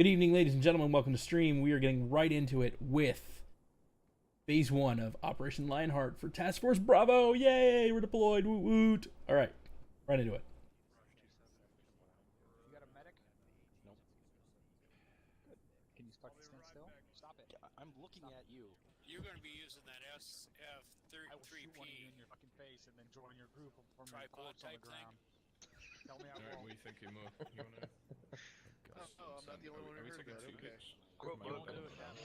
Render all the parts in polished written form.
Good evening, ladies and gentlemen. Welcome to stream. We are getting right into it with Phase 1 of Operation Lionheart for Task Force Bravo. Yay! We're deployed. Woot woot. Alright, right into it. You got a medic? Nope. Good. Can you fucking stand still? Stop it. I'm looking at you. You're going to be using that I will shoot one of you SF-3P in your fucking face and then join your group from your tripod corpse on the type thing. ground. Tell me I Alright, won't. what are you thinking, Mo? You wanna... Oh, I'm not the only one who heard that. Okay. You won't do it then.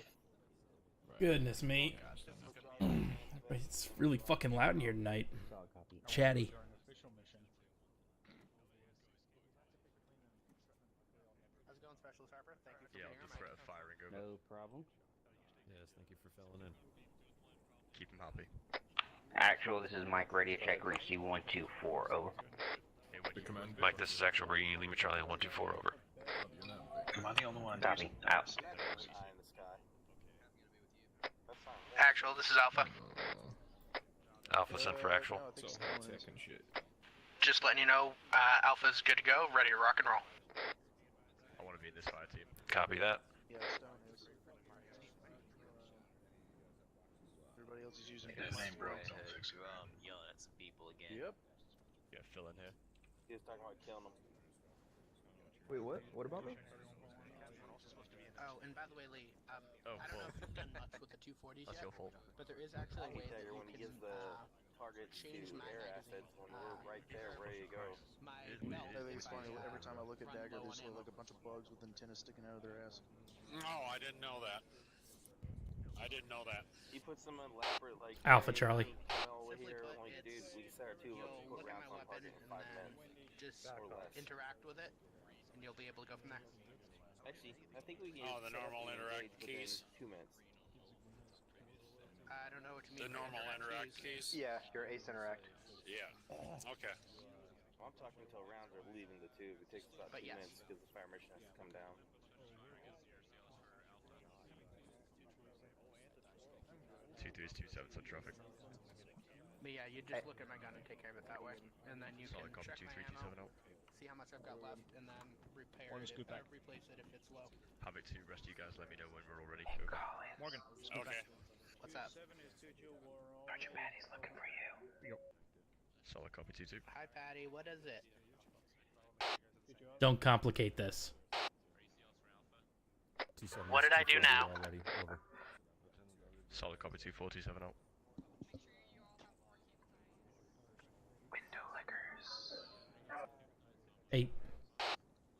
Goodness me. It's really fucking loud in here tonight. Chatty. During official mission. How's it going, Specialist Harper? Thank you for Yeah, being I'll on just throw a firing over. No problem. Yes, thank you for filling in. Keep him happy. Actual, this is Mike, radio check, reach C124, over. Hey, when The you command Mike, this is actual reading Lima Charlie 124, over. Am I the only one? Copy, out. Actual, this is Alpha. Alpha sent for actual. It's all high tech and shit. Just letting you know, Alpha's good to go, ready to rock and roll. I want to be in this fire team. Copy that. Yeah, Stone is. Everybody else is using his name, bro. Yelling at some people again. Yep. Yeah, fill in here. He was talking about killing him. Wait, what? What about me? Oh, and by the way, Lee, I Oh, don't know well, if you've done much with the 240s that's yet, your fault. but there is actually a way that Dagger you when he can gives the target change to my air magazine. assets when we're right there, ready to go. My It- belt. it- if it's I, funny, every time I look at Dagger, there's like a bunch of bugs with antennas sticking out of their ass. No, I didn't know that. I didn't know that. He puts some elaborate like Alpha Charlie. Simply here, put, like, dude, it's, we set our two you'll put look at rounds my on weapon target in and 5 then minutes just or less. interact with it, and you'll be able to go from there. Actually, I think we can. Oh, the set up normal an interact engage within keys. 2 minutes. I don't know what you mean. The by normal interact keys? Yeah, your ace interact. Yeah. Okay. Well, I'm talking until rounds are leaving the tube. It takes about But 2 yes. minutes because the fire mission has to come down. 2-3 is 2-7 on traffic. But yeah, you just look at my gun and take care of it that way, and then you Solid can copy, check my 2-3, ammo, 2-7 out. see how much I've got left, and then repair Morgan, it, scoot back. replace it if it's low. Havoc 2, rest of you guys let me know when we're all ready. Over. Morgan, Okay. What's up? Sergeant Patty's looking for you. Solid copy, 2-2. Hi, Patty. What is it? Don't complicate this. What did I do now? Solid copy, 2-4, 2-7 out. Window lickers. Hey,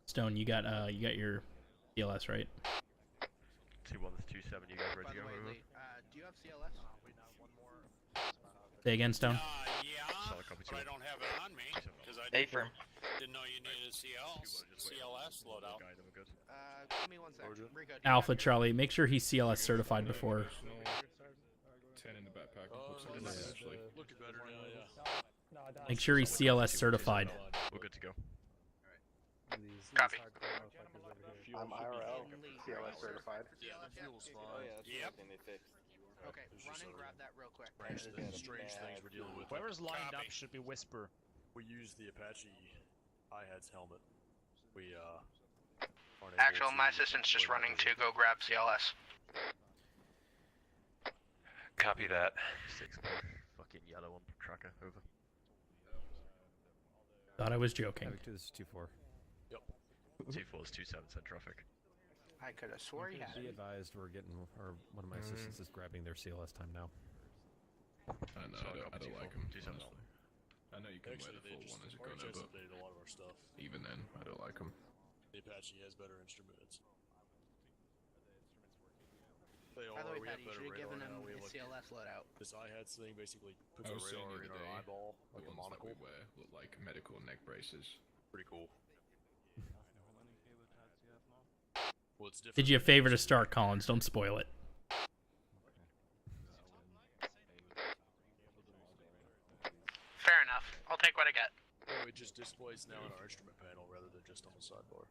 Stone, you got your CLS, right? 2-1 is 2-7, you guys By ready to the go? way, Over. Lee, do you have CLS? Say again, Stone. Yeah, Solid copy, but I 2. don't have it on me, because I Affirm. didn't know you needed a CLS loadout. Guy, then we're good. Give me one sec. Rico, do you Alpha have your- Charlie, make sure he's CLS certified before. 10 in the backpack. Looks like it's actually. Looking better now, yeah. Make sure he's CLS certified. We're good to go. Copy. I'm IRL, Lee, CLS certified. CLS yet? Oh yeah, that's Yep. the thing they fixed. Okay, run and grab that real quick. Strange things we're dealing with. Whoever's lined Copy. up should be Whisper. We use the Apache iHead's helmet. We aren't able Actual, to my assistant's just deploy running the- to go grab CLS. Copy that. 6 fucking yellow on tracker. Over. Thought I was joking. Havoc 2, this is 2-4. Yep. 2-4 is 2-7 send traffic. I could have swore he had Be it. advised, we're getting, or one of my assistants is grabbing their CLS time now. I know, I don't like him. 2-7 honestly. I know you can wear Actually, the they full just one as a Orange gunner, has but updated a lot of our stuff. even then, I don't like him. The Apache has better instruments. They By the way, we have Patty, you better should have given radar him now. We have his like CLS loadout. this iHead thing basically puts I a was seeing radar the in other our day, eyeball, The like a ones that monocle. we wear look like medical neck braces. Pretty cool. Well, it's different. Did you a favor to start, Collins? Don't spoil it. Fair enough. I'll take what I get. Oh, it just displays now in our instrument panel rather than just on the sidebar.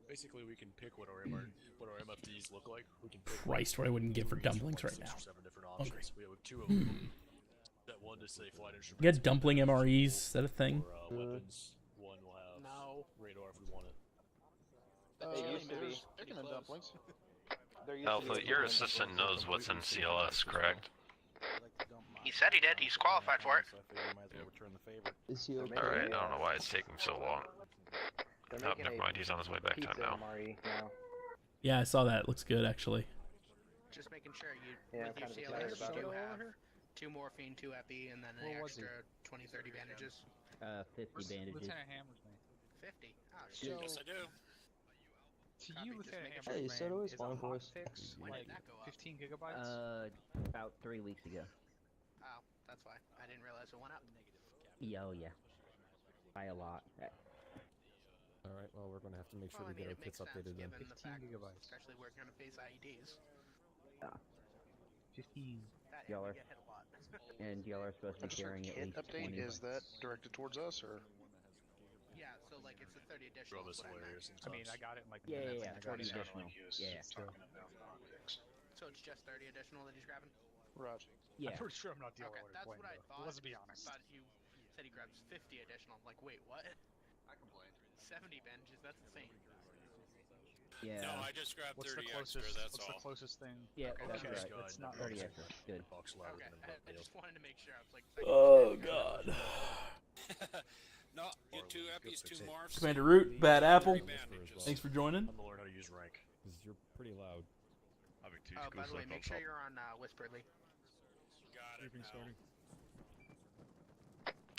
Basically, we can pick what our MFDs look like. We can pick Christ, what I wouldn't give for dumplings right now. 6 or 7 different Hungry. options. We have 2 of them. One to say flight instruments. You got dumpling MREs. Is that a thing? For, weapons. One will have radar if we want it. It used to be. Chicken and dumplings. Alpha, your assistant knows what's in CLS, correct? He said he did. He's qualified for it. Is he okay? Alright, I don't know why it's taking so long. Oh, never mind, he's on his way back pizza time now. MRE now. Yeah, I saw that. Looks good, actually. Just making sure you, Yeah, with your I'm kinda CLS, excited you do about it. have 2 morphine, 2 epi, and then an Where was he? extra 20-30 bandages. 50 bandages. Lieutenant Hammersman. 50. Oh, So, shit. Yes, I do. To Copy, you, just Lieutenant making sure. Hey, so Hammersman, do his is a phone voice. hotfix When like did that go up? 15 gigabytes? About 3 weeks ago. Oh, that's why. I didn't realize it went up. Yeah, oh yeah. By a lot. Alright, well, we're gonna have to make sure Well, I we mean, get our it makes kits sense updated then. given the 15 fact, gigabytes. especially we're going to face IEDs. 15. That Y'all we are- get hit a lot. And y'all are supposed to be carrying at least 20. Is that directed towards us, or? Yeah, so like it's a 30 additional. Drove us is what I meant. hilarious I mean, I got it in like Yeah, minutes. yeah, I got 30 it. additional. Yeah. So it's just 30 additional that he's grabbing? Roger. Yeah. I'm pretty sure I'm not the only Okay, one that's playing what I though. thought. Let's be honest. Thought you said he grabs 50 additional. I'm like, wait, what? I complained. 70 bandages, that's insane. Yeah. No, I just grabbed What's 30 the closest? extra, that's what's all. the closest thing? Yeah, Okay, that's okay, right. that's not 30 very extra. Good. Box louder Okay, than I a just wanted to make sure. I was like, Oh, God. No, get 2 eppies, 2 morphs. Commander Root, Bad Apple. 3 bandages. Thanks for joining. I'm gonna learn how to use rank. Because you're pretty loud. Oh, by the way, make sure you're on Whisperly. Got it. Briefing starting.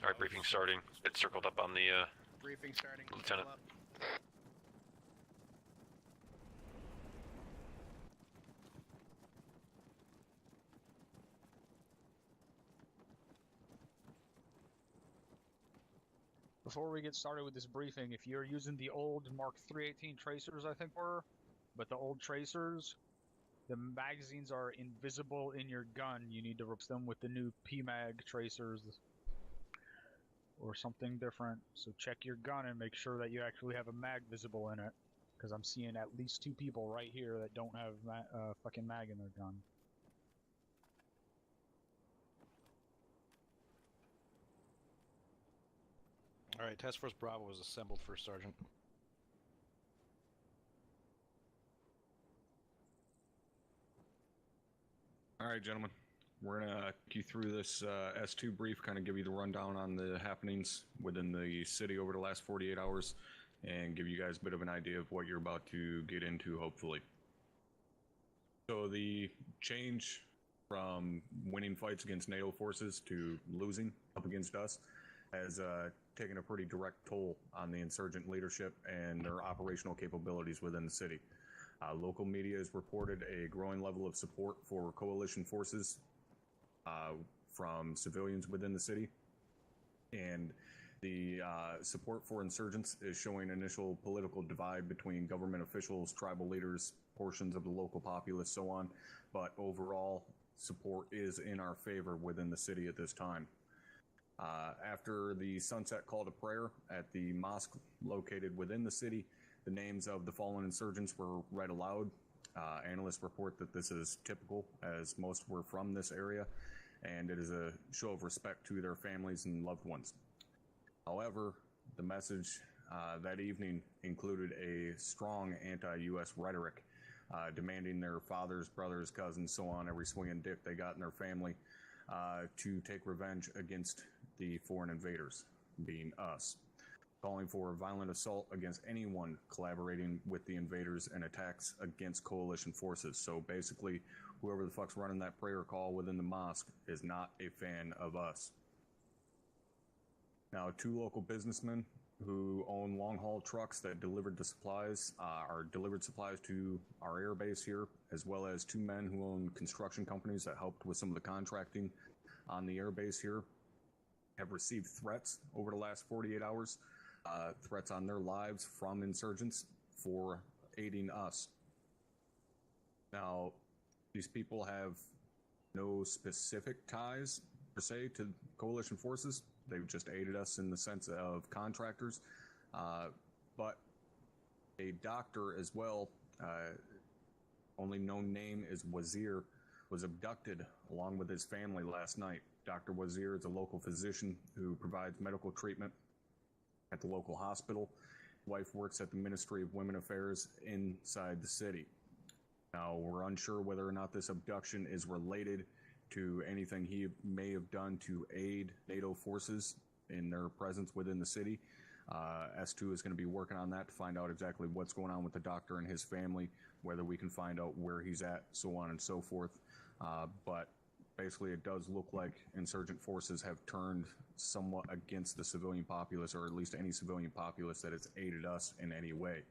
Alright, briefing starting. It's circled up on the, Briefing starting. Lieutenant. Pull up. Before we get started with this briefing, if you're using the old Mark 318 tracers, I think were, but the old tracers, the magazines are invisible in your gun. You need to replace them with the new PMAG tracers or something different. So check your gun and make sure that you actually have a mag visible in it, because I'm seeing at least 2 people right here that don't have fucking mag in their gun. Alright, Task Force Bravo is assembled, First Sergeant. Alright, gentlemen. We're gonna take you through this S2 brief, kind of give you the rundown on the happenings within the city over the last 48 hours, and give you guys a bit of an idea of what you're about to get into, hopefully. So the change from winning fights against NATO forces to losing up against us has taken a pretty direct toll on the insurgent leadership and their operational capabilities within the city. Local media has reported a growing level of support for coalition forces from civilians within the city, and the support for insurgents is showing initial political divide between government officials, tribal leaders, portions of the local populace, so on, but overall support is in our favor within the city at this time. After the sunset call to prayer at the mosque located within the city, the names of the fallen insurgents were read aloud. Analysts report that this is typical, as most were from this area, and it is a show of respect to their families and loved ones. However, the message that evening included a strong anti-U.S. rhetoric, demanding their fathers, brothers, cousins, so on, every swinging dick they got in their family, to take revenge against the foreign invaders, being us, calling for violent assault against anyone collaborating with the invaders and attacks against coalition forces. So basically, whoever the fuck's running that prayer call within the mosque is not a fan of us. Now, 2 local businessmen who own long-haul trucks that delivered the supplies, delivered supplies to our air base here, as well as 2 men who own construction companies that helped with some of the contracting on the air base here, have received threats over the last 48 hours, threats on their lives from insurgents for aiding us. Now, these people have no specific ties, per se, to coalition forces. They've just aided us in the sense of contractors. But a doctor as well, only known name is Wazir, was abducted along with his family last night. Dr. Wazir is a local physician who provides medical treatment at the local hospital. His wife works at the Ministry of Women Affairs inside the city. Now, we're unsure whether or not this abduction is related to anything he may have done to aid NATO forces in their presence within the city. S2 is going to be working on that to find out exactly what's going on with the doctor and his family, whether we can find out where he's at, so on and so forth. But basically, it does look like insurgent forces have turned somewhat against the civilian populace, or at least any civilian populace that has aided us in any way.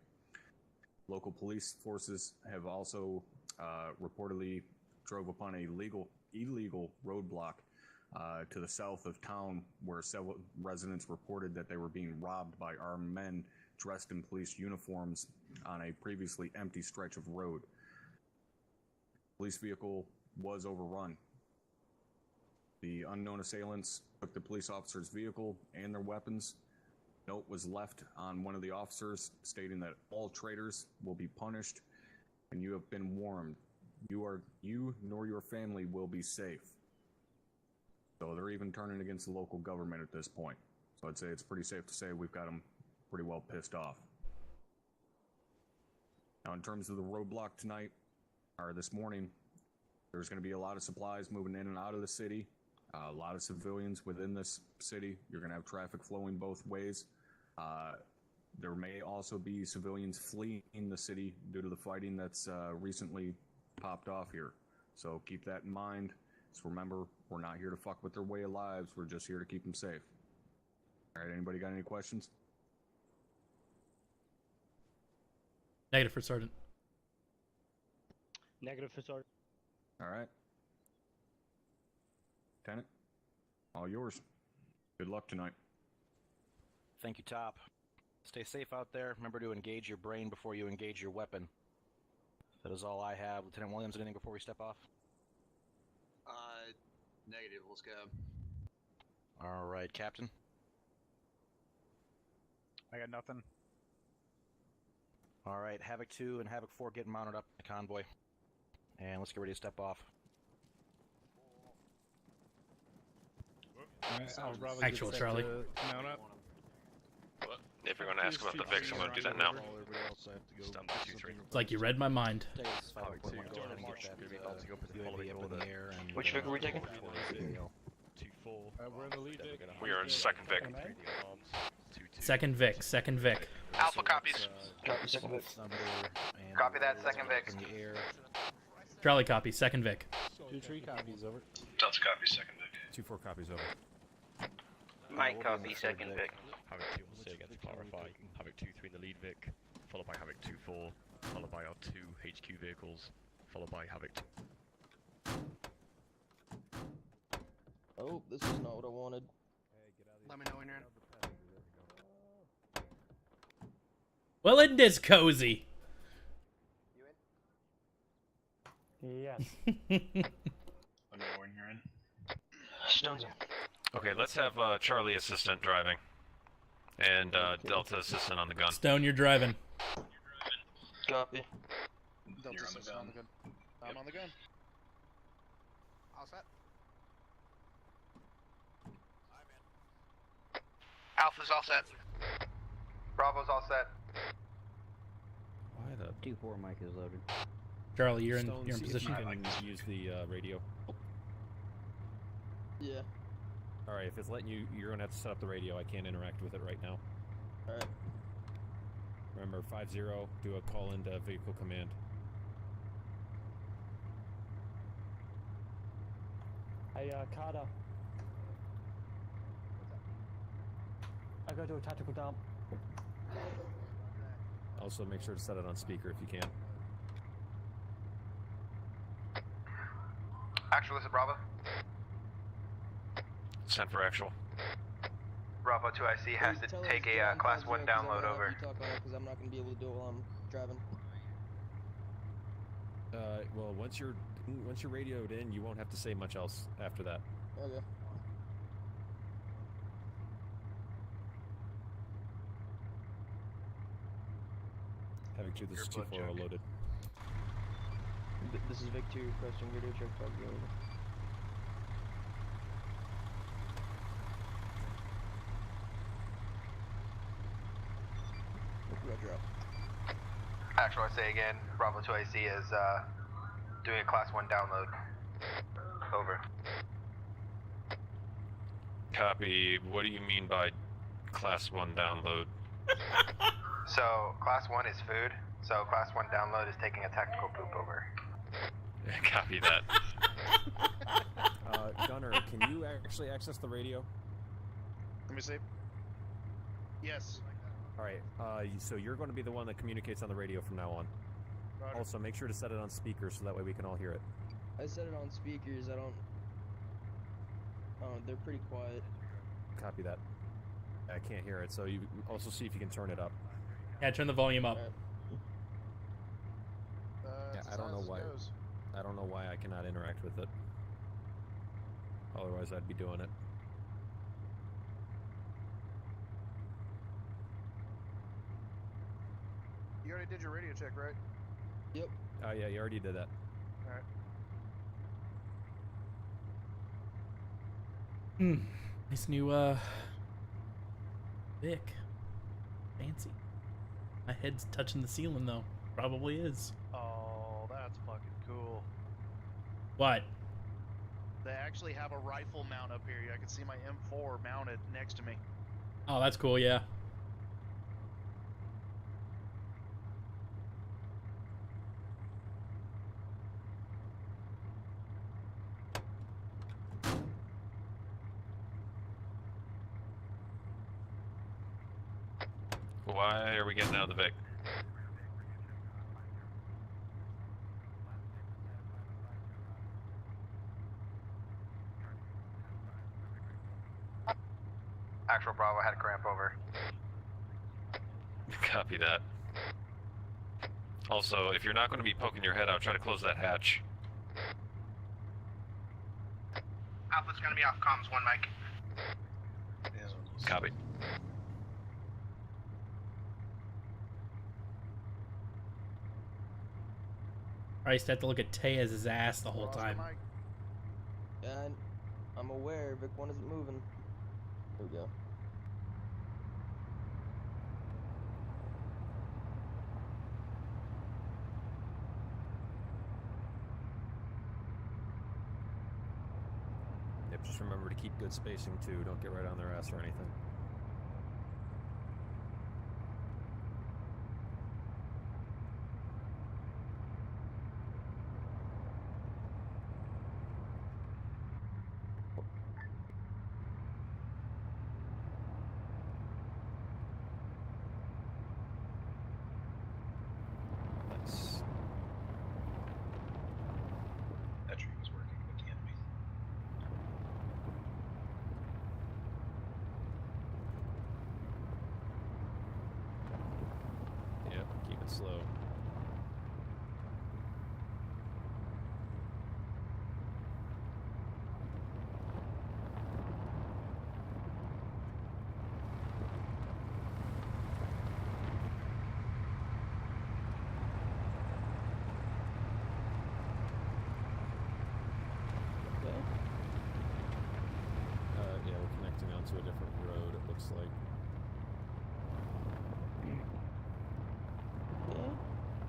Local police forces have also reportedly drove upon a illegal roadblock to the south of town, where several residents reported that they were being robbed by armed men dressed in police uniforms on a previously empty stretch of road. Police vehicle was overrun. The unknown assailants took the police officers' vehicle and their weapons. Note was left on one of the officers stating that all traitors will be punished, and you have been warned. You nor your family will be safe. So they're even turning against the local government at this point. So I'd say it's pretty safe to say we've got them pretty well pissed off. Now, in terms of the roadblock tonight, or this morning, there's going to be a lot of supplies moving in and out of the city, a lot of civilians within this city. You're going to have traffic flowing both ways. There may also be civilians fleeing the city due to the fighting that's recently popped off here. So keep that in mind. Just remember, we're not here to fuck with their way of lives. We're just here to keep them safe. All right, anybody got any questions? Negative for Sergeant. Negative for Sergeant. All right. Lieutenant, all yours. Good luck tonight. Thank you, Top. Stay safe out there. Remember to engage your brain before you engage your weapon. That is all I have. Lieutenant Williams, anything before we step off? Negative. Let's go. All right, Captain. I got nothing. All right, Havoc 2 and Havoc 4 getting mounted up in the convoy. And let's get ready to step off. Actual Charlie. Mount up. If you're going to ask about the Vix, I'm going to do that now. It's like you read my mind. Which Vic are we taking? We're in the lead Vic. We are in second Vic. Second Vic, second Vic. Alpha copies. Copy second Vic. Copy that, second Vic. Charlie copy, second Vic. 2-3 copies, over. Delta copy, second Vic. 2-4 copies, over. Mike copy, second Vic. Havoc 2 will say again to clarify. Havoc 2-3 in the lead Vic, followed by Havoc 2-4, followed by our 2 HQ vehicles, followed by Havoc 2. Oh, this is not what I wanted. Let me know when you're in. Well, isn't this cozy? Yes. Let me know when you're in. Stones. Okay, let's have Charlie assistant driving. And Delta assistant on the gun. Stone, you're driving. Copy. Delta assistant on the gun. I'm on the gun. All set. Alpha's all set. Bravo's all set. Why the 2-4 mic is loaded. Charlie, you're in Stone, you're in see if position. you can use the radio. Yeah. Alright, if it's letting you, you're gonna have to set up the radio. I can't interact with it right now. Alright. Remember, 5-0, do a call into vehicle command. Hey, Carter. I gotta do a tactical dump. Also, make sure to set it on speaker if you can. Actual, this is Bravo. Sent for actual. Bravo 2IC has to take a class 1 download over. Because I'm not gonna be able to do it while I'm driving. Well, once you're radioed in, you won't have to say much else after that. Okay. Having 2, this is 2-4 loaded. This is Vic 2 requesting radio check 5 over. Roger up. Actual, I say again, Bravo 2AC is doing a Class 1 download. Over. Copy. What do you mean by Class 1 download? So, Class 1 is food, so Class 1 download is taking a tactical poop over. Copy that. Gunner, can you actually access the radio? Let me see. Yes. Alright, so you're going to be the one that communicates on the radio from now on. Roger. Also, make sure to set it on speaker so that way we can all hear it. I set it on speakers, I don't... Oh, they're pretty quiet. Copy that. I can't hear it, so you also see if you can turn it up. Yeah, turn the volume up. Yeah, I don't know why. I don't know why I cannot interact with it. Otherwise, I'd be doing it. You already did your radio check, right? Yep. Oh yeah, you already did that. Alright. Nice new, Vic. Fancy. My head's touching the ceiling, though. Probably is. Oh, that's fucking cool. What? They actually have a rifle mount up here. I can see my M4 mounted next to me. Oh, that's cool, yeah. Why are we getting out of the Vic? Actual Bravo had a cramp over. Copy that. Also, if you're not going to be poking your head out, try to close that hatch. Alpha's gonna be off comms, 1 mic. Copy. I used to have to look at Tejas' ass the whole time. And I'm aware Vic 1 isn't moving. There we go. Yep, just remember to keep good spacing too. Don't get right on their ass or anything. Nice. That tree was working. It can't be. Yep, keep it slow. Yeah, we're connecting onto a different road, it looks like.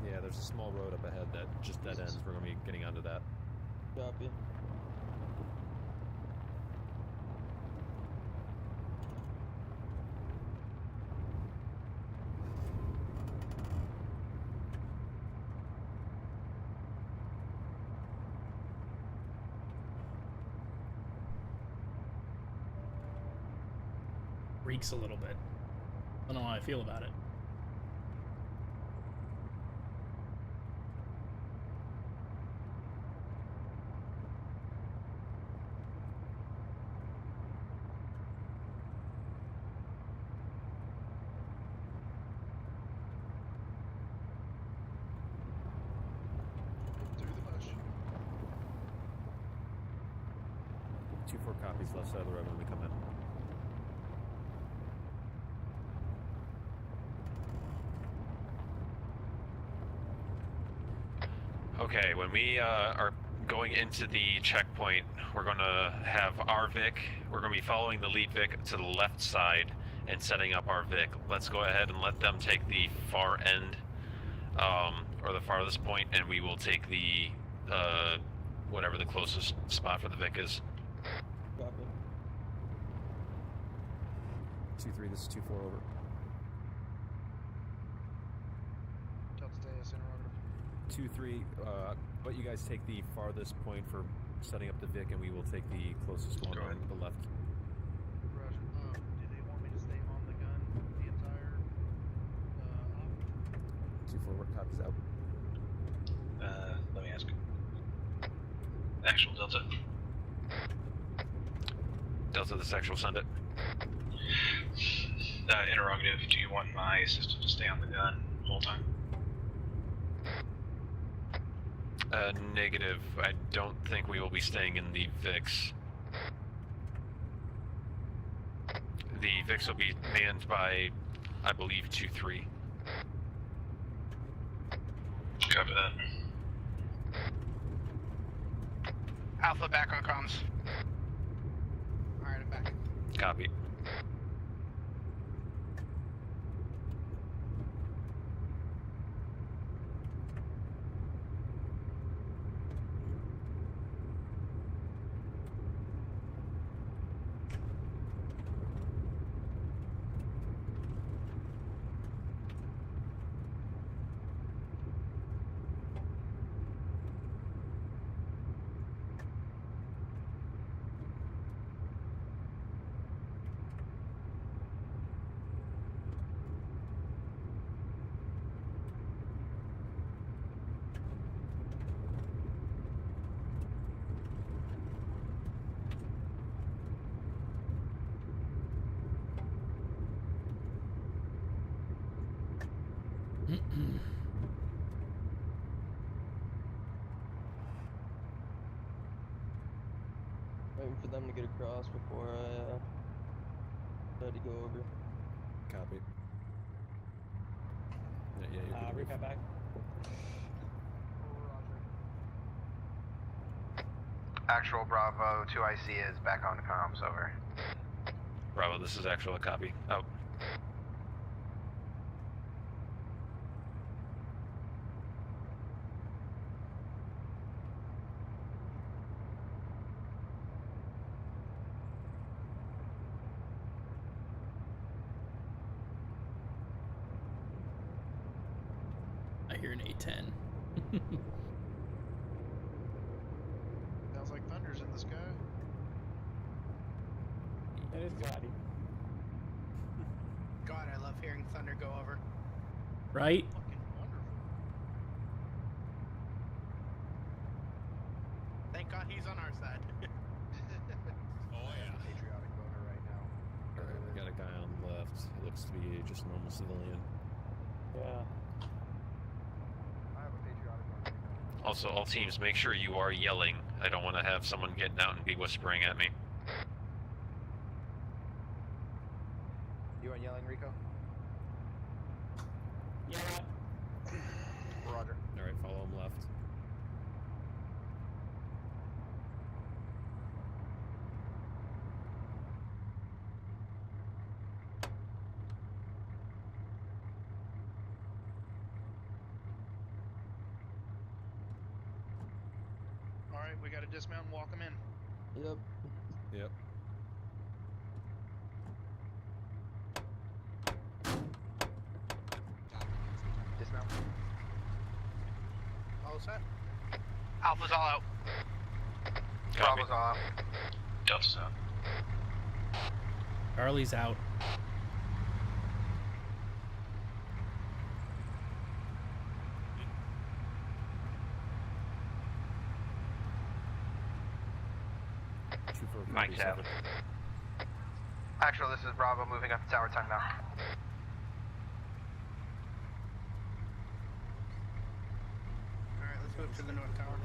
Yeah, there's a small road up ahead that just dead ends. We're going to be getting onto that. Copy. Reeks a little bit. I don't know how I feel about it. Through the bush. 2-4 copies left side of the road when we come in. Okay, Okay, when we are going into the checkpoint, we're going to have our Vic. We're going to be following the lead Vic to the left side and setting up our Vic. Let's go ahead and let them take the far end, or the farthest point, and we will take the whatever the closest spot for the Vic is. Copy. 2-3, this is 2-4 over. Delta Deus, interrogative. 2-3, but you guys take the farthest point for setting up the Vic, and we will take the closest one on the left. Roger. Do they want me to stay on the gun the entire 2-4, what copies out? Let me ask. Actual Delta. Delta, this actual, send it. Interrogative, do you want my assistant to stay on the gun the whole time? Negative. I don't think we will be staying in the VIX. The VIX will be manned by, I believe, 2-3. Copy that. Alpha back on comms. Alright, I'm back. Copy. Waiting for them to get across before I try to go over. Copy. Yeah, you recap back. Actual Bravo 2IC is back on comms, over. Bravo, this is actual, a copy. Out. I hear an A10. Sounds like thunder's in the sky. It is cloudy. God, I love hearing thunder go over. Right? Fucking wonderful. Thank God he's on our side. Oh yeah. Patriotic boner right now. Alright, we got a guy on the left. It looks to be just normal civilian. Yeah. I have a patriotic boner. Also, all teams, make sure you are yelling. I don't want to have someone getting out and be whispering at me. You on yelling, Rico? Yeah. Roger. Alright, follow him left. Alright, we gotta dismount and walk them in. Yep. Yep. Dismount. All set? Alpha's all out. Copy. Bravo's off. Delta's out. Charlie's out. Mike's out. Actual, this is Bravo moving up to tower time now. Alright, let's move to the north tower.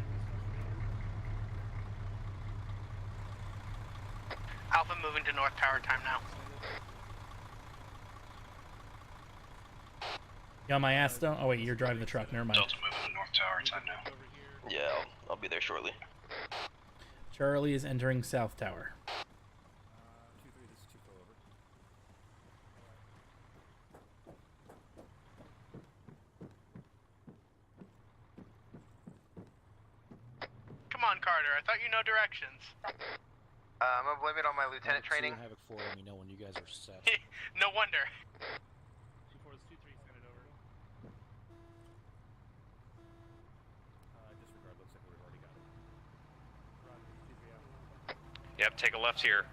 Alpha moving to north tower time now. You on my ass still? Oh wait, you're driving the truck. Never mind. Delta moving to North Tower time now. Yeah, I'll be there shortly. Charlie is entering South Tower. 2-3, this is 2-4 over. Come on, Carter. I thought you know directions. I'm gonna blame it on my lieutenant training. Havoc 4, let me know when you guys are set. No wonder. 2-4 is 2-3, send it over. Disregard, looks like we've already got it. Roger, 2-3 out. Yep, take a left here.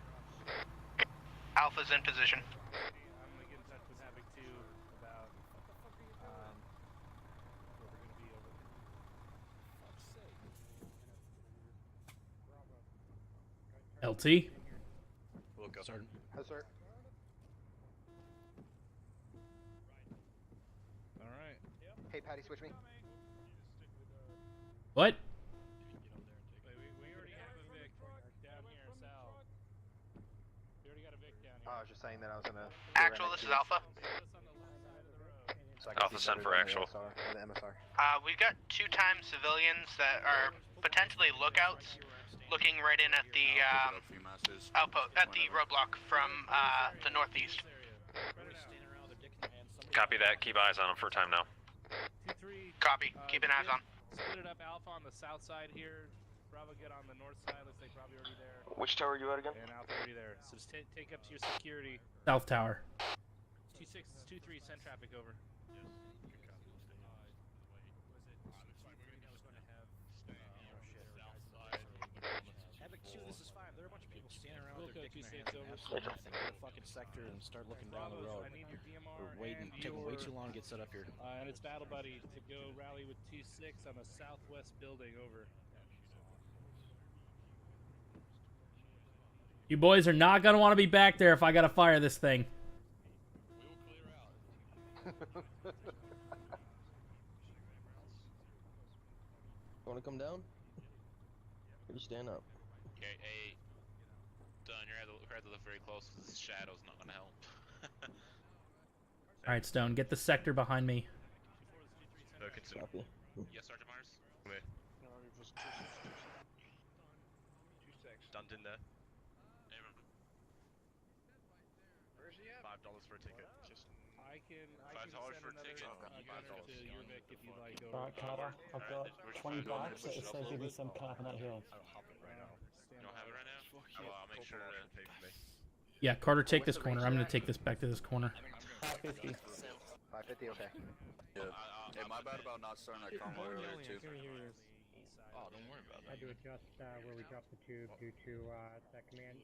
Alpha's in position. I'm gonna get in touch with Havoc 2 about where we're gonna be over there. LT. Look up. Sergeant. Yes, sir. Alright. Hey, Patty, switch me. What? Wait, we already have a Vic down here, Sal. We already got a Vic down here. Oh, I was just saying that I was gonna. Actual, this is Alpha. So I can Alpha see send better for than actual. The MSR. We've got 2-time civilians that are potentially lookouts, looking right in at the outpost, at the roadblock from the northeast. Copy that. Keep eyes on him for a time now. 2-3. Copy. Keep an eye on. Split it up. Alpha on the south side here. Bravo get on the north side. Looks like Bravo already there. Which tower are you at again? And Alpha already there. So just take up to your security. South Tower. 2-6, 2-3, send traffic over. Havoc 2, this is 5. There are a bunch of people standing around We'll with their go dick in 2-6 their over. hands. Get the fucking sector and start looking down the road. I need your DMR We're waiting, and taking way your- too long to get set up here. And it's Battle Buddy to go rally with 2-6 on the southwest building, over. You boys are not gonna want to be back there if I gotta fire this thing. Want to come down? Or just stand up? Okay, hey, Don, you're gonna have to look very close because this shadow's not gonna help. All right, Stone, get the sector behind me. Copy. Yes, Sergeant Myers? Stunned in there. Where's he at? $5 for a ticket. I can $5 send for a another ticket. gunner to your Vic if you'd like, over. Alright, Carter, I've got 20 bucks. It says give me some car on that hill. I don't have it right now. You don't have it right now? Well, I'll make sure to pay for me. Yeah, Carter, take this corner. I'm gonna take this back to this corner. 550. 550, okay. Yeah. Hey, my bad about not starting that convoy earlier, too. Oh, don't worry about I that. do adjust where we drop the tube due to that command.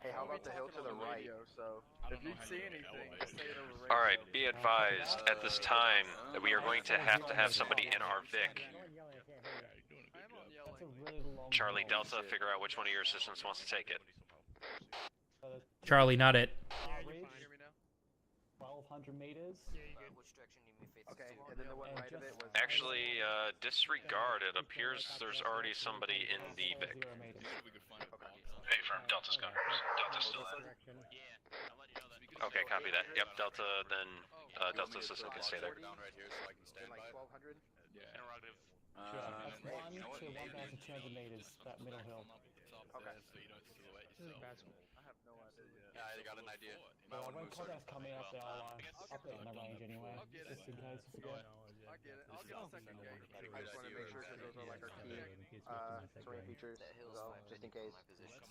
Hey, how about the hill to the right? So if you see anything, say it over radio. All right, be advised at this time that we are going to have somebody in our Vic. That's a really long Charlie roll. Delta, figure out which one of your assistants wants to take it. Charlie, not it. Ridge, 1,200 meters. Okay, and then the one right of it was. Actually, disregard. It appears there's already somebody in the Vic. Hey, firm, Delta's gunners. Delta's still in. Okay, copy that. Yep, Delta, then Delta assistant can stay there. Down right here so I can stand Like by. 1,200. Interrogative. That's 1 to 1,200 meters, that middle hill. Okay. I have no idea. Yeah, I got an idea. Well, when contacts coming up, I'll update my range anyway, just in case you forget. I get it. I'll get a second gate. I just want to make sure because those are like our key terrain features, so just in case.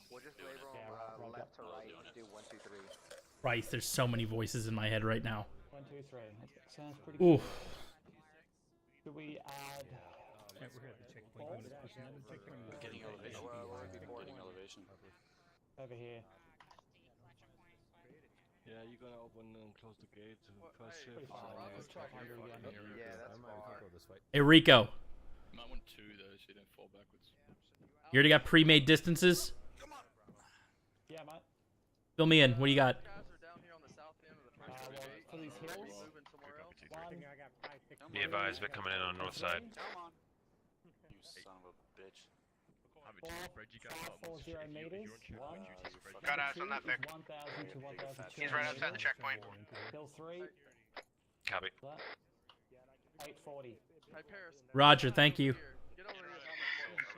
We'll just label them left to right. Do 1, 2, 3. Christ, there's so many voices in my head right now. 1, 2, 3. That sounds pretty Oof. good. Should we add? We're here at the checkpoint. Getting elevation. Getting elevation. Over here. Yeah, you're gonna open and close the gate. First shift. Pretty far. It's 1,200 again. Yeah, that's far. Hey, Rico, Might want 2 though, so you don't fall backwards. you already got pre-made distances? Yeah, mate. Fill me in. What do you got? Guys are down here on the south end of the first Well, gate. for these hills, Moving somewhere else. Be advised, Vic coming in on the north side. You son of a bitch. 540 meters. 1. Got eyes on that Vic. 1,000 to 1,200. He's right outside the checkpoint. Hill 3. Copy. That. 840. Hi, Paris. Roger, thank you.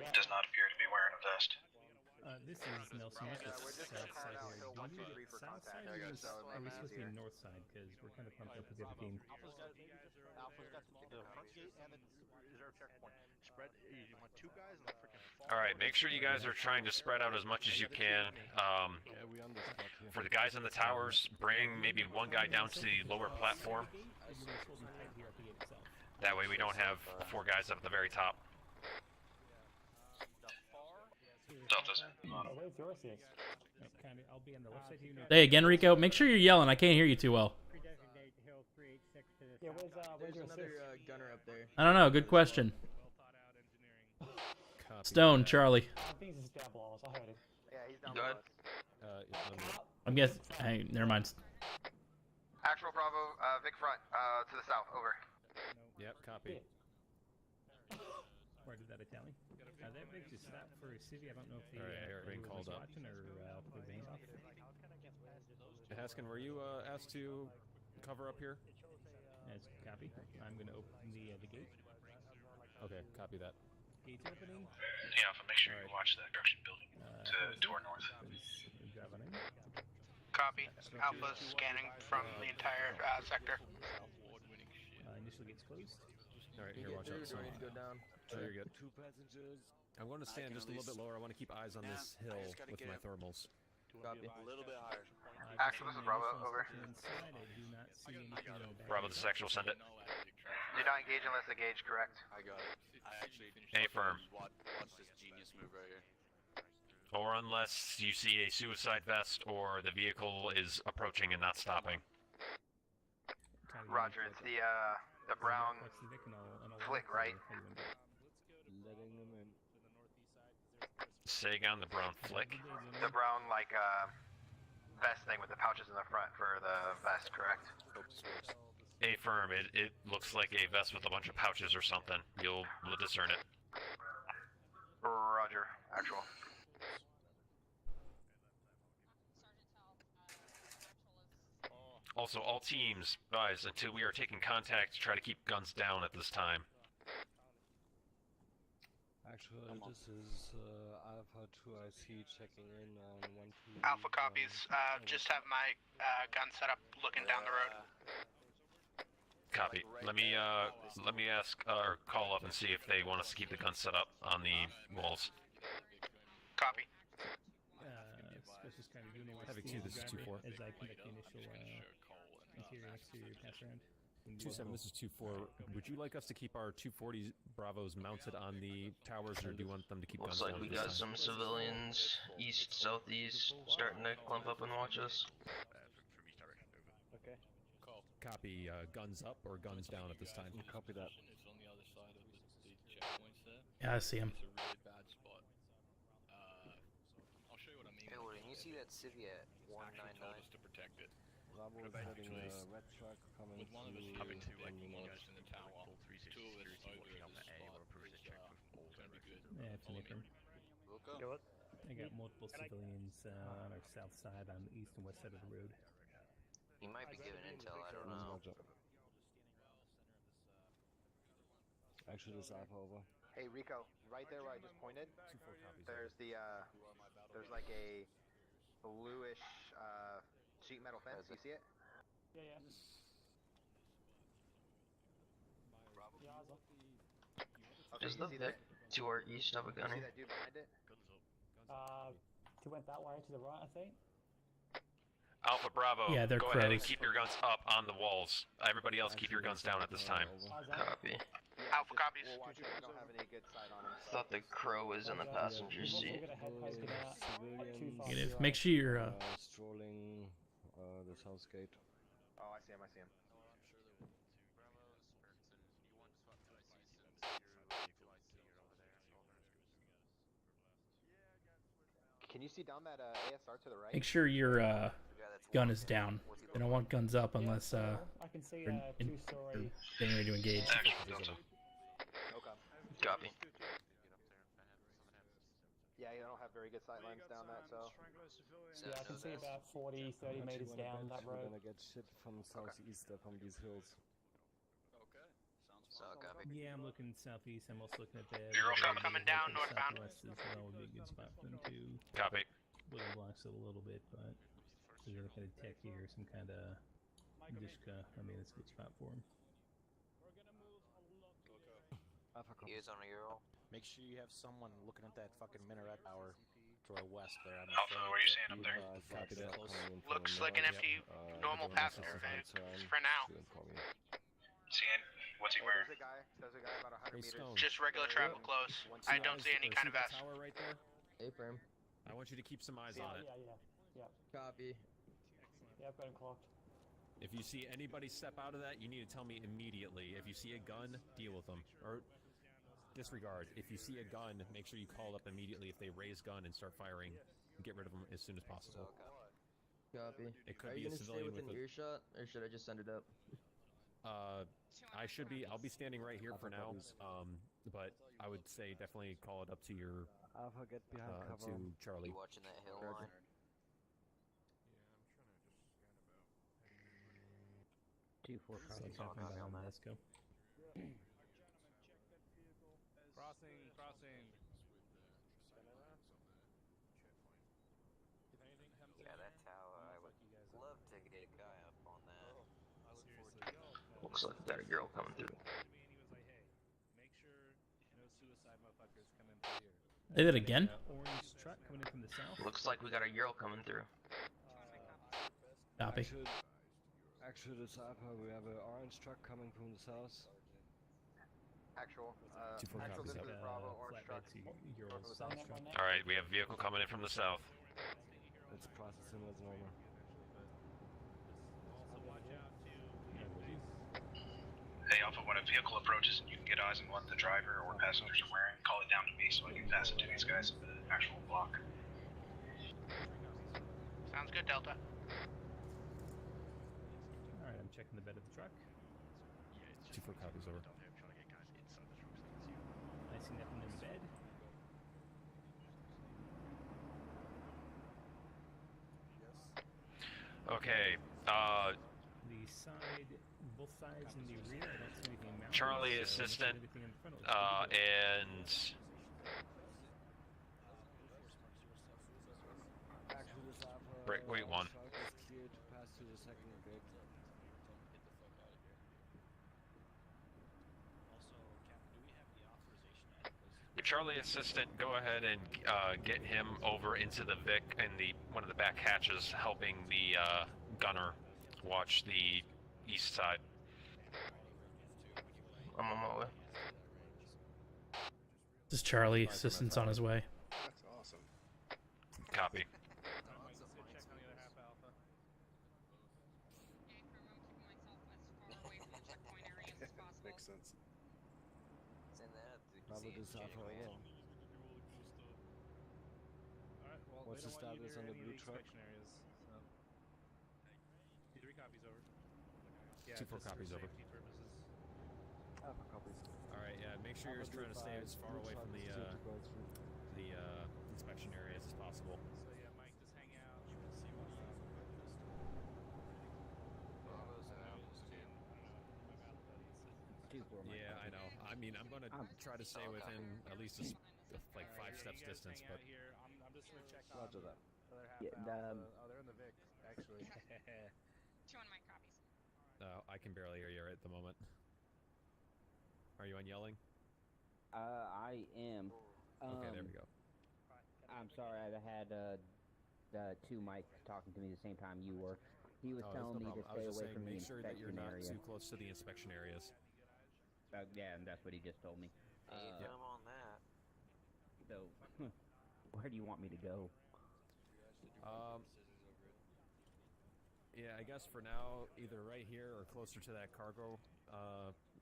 Does not appear to be wearing a vest. This is Nelson. What's the south side here? Do we need it south side or are we supposed to be north side? Because we're kind of pumped up with the other team. Alpha's got the front gate and the reserve checkpoint. Spread. You want two guys in the freaking. All right, make sure you guys are trying to spread out as much as you can. For the guys in the towers, bring maybe one guy down to the lower platform. That way we don't have 4 guys up at the very top. Delta's. Hey, again, Rico, make sure you're yelling. I can't hear you too well. Yeah, where's There's another gunner up there. I don't know. Good question. Stone, Charlie. I think this is down below us. I heard it. Yeah, he's down Go below ahead. us. I'm guessing. Hey, never mind. Actual Bravo, Vic front, to the south, over. Yep, copy. Where did that Italian? That big just stopped for a city. I don't know if the everything called up. watching or the veins off. Haskin, were you asked to cover up here? As copy. I'm going to open the gate. Okay, copy that. Gate's opening. Yeah, Alpha, make sure you watch that construction building to our north. Copy. Alpha's scanning from the entire sector. Initial gate's closed. All right, here, watch out. Sorry to go down. Oh, you're good. 2 passengers. I want to stand just a little bit lower. I want to keep eyes on this hill with my thermals. Copy. A little bit higher. Actual, this is Bravo, over. Bravo, this is actual, send it. Do not engage unless engaged, correct. I got it. I actually Affirm. watch this genius move right here. Or unless you see a suicide vest or the vehicle is approaching and not stopping. Roger, it's the brown flick, right? Letting them in. Sagan, the brown flick. The brown, like, vest thing with the pouches in the front for the vest, correct? Affirm, it looks like a vest with a bunch of pouches or something. You'll discern it. Roger, actual. Also, all teams, guys, until we are taking contact, try to keep guns down at this time. Actually, this is Alpha 2 IC checking in on 1 2. Alpha copies. Just have my gun set up looking down the road. Copy. Let me ask or call up and see if they want us to keep the gun set up on the walls. Copy. Having 2, this is 2-4. As I conduct the initial interior exterior pass around. 2-7, this is 2-4. Would you like us to keep our 240 Bravos mounted on the towers, or do you want them to keep guns down? Looks like we got some civilians east, southeast starting to clump up and watch us. Okay. Copy, guns up or guns down at this time? Copy that. Yeah, I see him. Hey, when you see that civvy at 199, to protect it. Bravo is having a red truck coming With one of us to having two on the guys north. in the tower, two of us either at the spot, that'd be good. Yeah, it's an affirm. I got multiple civilians on our south side, on the east and west side of the road. he might be giving intel, I don't know. Actually, this Alpha over. Hey, Rico, right there where I just pointed, there's the, there's like a bluish, sheet metal fence, you see it? Yeah, yeah. Okay, Is you the see Vic that? to our east of a You gunner? see that dude behind it? He went that way to the right, I think. Alpha Bravo, Yeah, they're go ahead and crows. keep your guns up on the walls. Everybody else keep your guns down at this time. Copy. Alpha copies. We'll watch it, I don't have any good sight on him. Thought the crow was in the passenger seat. Negative. Make sure you're strolling the south gate. Oh, I see him, I see him. Can you see down that ASR to the right? make sure your gun is down. They don't want guns up unless I can see you're two-story. getting ready to engage. Okay. Copy. Yeah, you don't have very good sight lines down that, so. Yeah, I can see about 40, 30 meters down that We're road. gonna get shit from southeast from these hills. Yeah, I'm looking southeast. I'm also looking at the. Truck coming down northbound. Southwest as well would be a good spot for them too. Copy. Little blocks it a little bit, but they're looking at techie or some kind of. Just, I mean, it's a good spot for them. He is on a Euro. Make sure you have someone looking at that fucking minaret tower to our west there. On the Alpha, what are you seeing up there? Looks like an empty normal passenger van for now. Seeing? What's he wearing? There's a guy about 100 meters. Just regular travel clothes. I don't see any kind of vest. Tower right there. A-frame. I want you to keep some eyes on it. Yeah. Copy. Yeah, I've got him clocked. If you see anybody step out of that, you need to tell me immediately. If you see a gun, deal with them. Or disregard. If you see a gun, make sure you call up immediately if they raise gun and start firing. Get rid of them as soon as possible. Copy. It could Are be you a gonna stay civilian within with a... earshot, or should I just send it up? I'll be standing right here for now. But I would say definitely call it up to your Alpha, get behind cover. to Charlie. You watching that hill line? Crossing. Let's go. Crossing. Yeah, that tower, I would love to get a guy up on that. Looks like we got a girl coming through. Say that again? Orange truck coming in from the south. Looks like we got a girl coming through. Copy. Actually, this Alpha, we have an orange truck coming from the south. Actual, Actual, this is Bravo, orange truck. All right, we have a vehicle coming in from the south. Let's process him as normal. Hey, Alpha, when a vehicle approaches and you can get eyes on what the driver or passengers are wearing, call it down to me so I can pass it to these guys at the actual block. Sounds good, Delta. Alright, I'm checking the bed of the truck. 2-4 copies over. I see nothing in the bed. Okay. The side, both sides in the rear, I don't see anything mounted. Charlie so assistant, everything in front looks pretty good. and Actually, this Alpha, Breakweight 1. truck is cleared to pass to the second gate. Charlie assistant, go ahead and get him over into the Vic and one of the back hatches, helping the gunner watch the east side. I'm on my way. This is Charlie. Assistant's on his way. That's awesome. Copy. Makes sense. Probably this Alpha again. What's the status on the blue truck? 3 copies over. 2-4 copies over. Alpha copies. Alright, yeah, make sure you're trying to stay as far away from the inspection areas as possible. So yeah, Mike, just hang out. Yeah, I know. I mean, I'm gonna try to stay within at least like 5 steps distance, but I'm just gonna check on Roger that. other half Yeah, Alpha. Oh, they're in the Vic, actually. 2 on my copies. I can barely hear you right at the moment. Are you on yelling? I am. Okay, there we go. I'm sorry, I had two mics talking to me at the same time you were. He was telling me to stay away from the make sure that you're inspection not area. too close to the inspection areas. Yeah, and that's what he just told me. I'm on that. So, where do you want me to go? Yeah, I guess for now, either right here or closer to that cargo,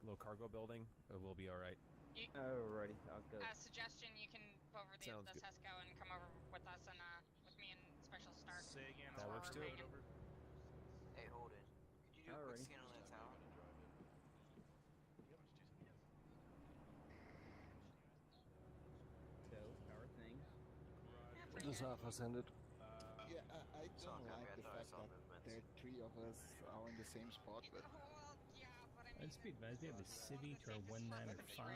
little cargo building, we'll be all right. Alrighty, I'll go. Suggestion: you can go over the Sesco and come over with us and with me and Special Start. Say again. That works too. Hey, hold it. Could you do a quick scan on that tower? So, how are things? This Alpha send it. Yeah, I don't like the fact that the 3 of us are in the same spot, but... Well, yeah, but I Just be advised, we have a civvy to our 19 or 5,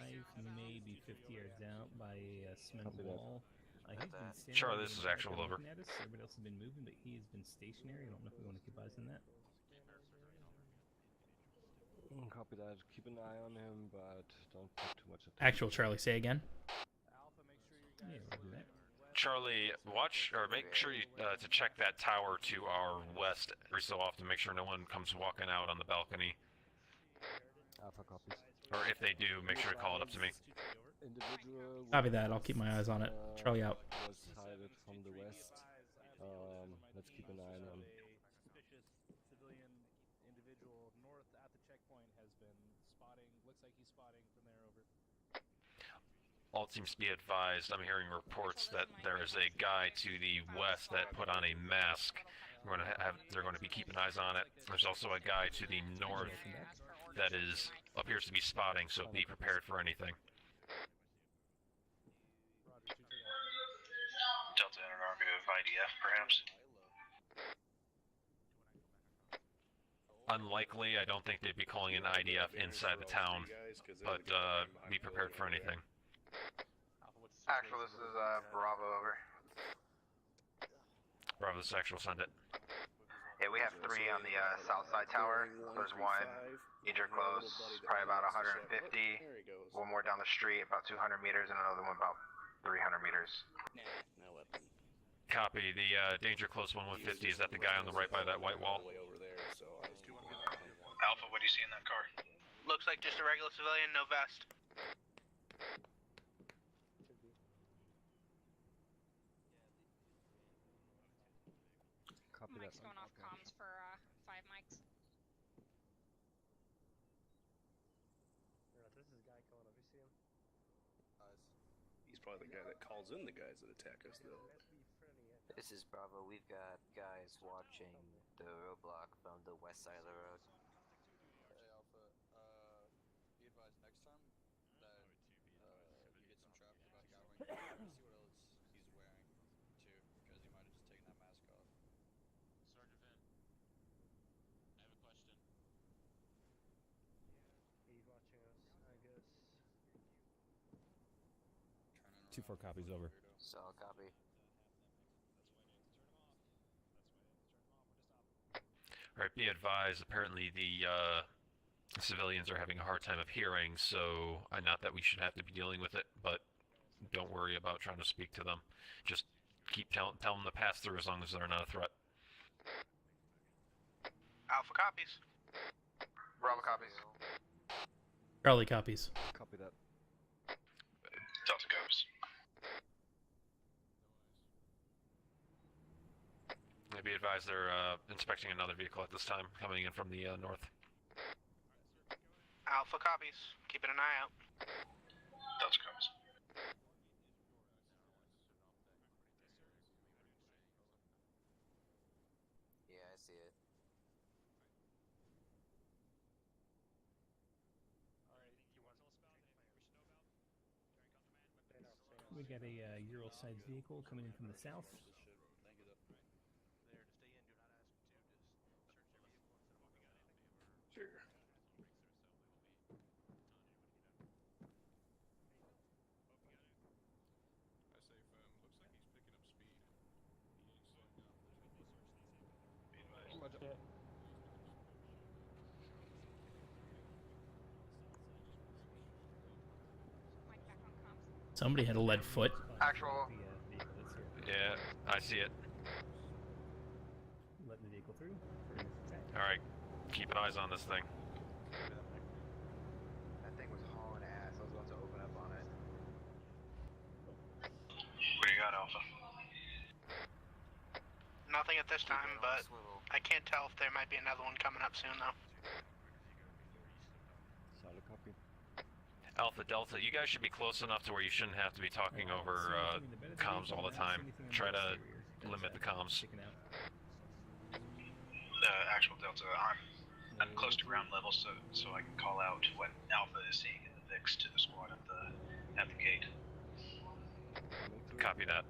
maybe 50 yards out by a cement wall. He's been standing Charlie, there this is looking actual over. at us. Everybody else has been moving, but he has been stationary. I don't know if we want to keep eyes on that. Copy that. Keep an eye on him, but don't put too much attention. Actual Charlie, say again. Yeah, we'll do that. Charlie, watch or make sure you to check that tower to our west every so often. Make sure no one comes walking out on the balcony. Alpha copies. Or if they do, make sure to call it up to me. Individual Copy that. I'll keep my eyes on it. Charlie out. Was sighted from the west. Let's keep an eye on him. Suspicious civilian individual north at the checkpoint has been spotting. Looks like he's spotting from there over. All teams be advised, I'm hearing reports that there is a guy to the west that put on a mask. They're going to be keeping eyes on it. There's also a guy to the north that appears to be spotting, so be prepared for anything. Delta interrogative IDF, perhaps? Unlikely, I don't think they'd be calling an IDF inside the town, but be prepared for anything. Actual, this is Bravo over. Bravo, this is actual, send it. Yeah, we have 3 on the south side tower. There's one injured close, probably about 150. One more down the street, about 200 meters, and another one about 300 meters. No weapon. Copy. The danger close 150 is that the guy on the right by that white wall? Alpha, what do you see in that car? Looks like just a regular civilian, no vest. Copy Mike's that. going off comms for 5 mics. This is a guy calling up. You see him? He's probably the guy that calls in the guys that attack us, though. This is Bravo. We've got guys watching the roadblock from the west side of the road. Hey, Alpha. Be advised next time that you get some traffic about a guy wearing see what else he's wearing, too, because he might have just taken that mask off. Sergeant Finn, I have a question. He's watching us, I guess. 2-4 copies over. Solid copy. Alright, be advised, apparently the civilians are having a hard time of hearing, so not that we should have to be dealing with it, but don't worry about trying to speak to them. Just keep tell them to pass through as long as they're not a threat. Alpha copies. Bravo copies. Charlie copies. Copy that. Delta copies. Be advised they're inspecting another vehicle at this time, coming in from the north. Alpha copies. Keeping an eye out. Delta copies. Yeah, I see it. We got a Euro-sized vehicle coming in from the south. Sure. I say, looks like he's picking up speed. He ain't slowing down. Somebody had a lead foot. Actual. Yeah, I see it. Letting the vehicle through. Alright, keep eyes on this thing. That thing was hauling ass. I was about to open up on it. What do you got, Alpha? Nothing at this time, but I can't tell if there might be another one coming up soon, though. Solid copy. Alpha Delta, you guys should be close enough to where you shouldn't have to be talking over comms all the time. Try to limit the comms. Actual Delta, I'm close to ground level, so I can call out what Alpha is seeing in the VIX to the squad at the gate. Copy that.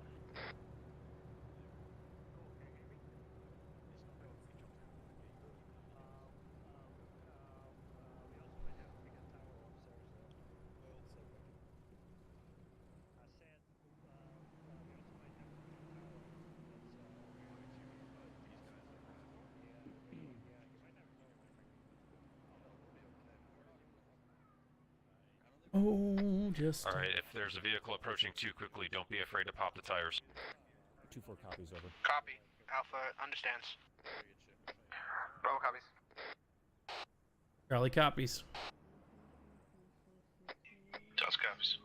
Oh, just. Alright, if there's a vehicle approaching too quickly, don't be afraid to pop the tires. 2-4 copies over. Copy. Alpha understands. Bravo copies. Charlie copies. Just copies.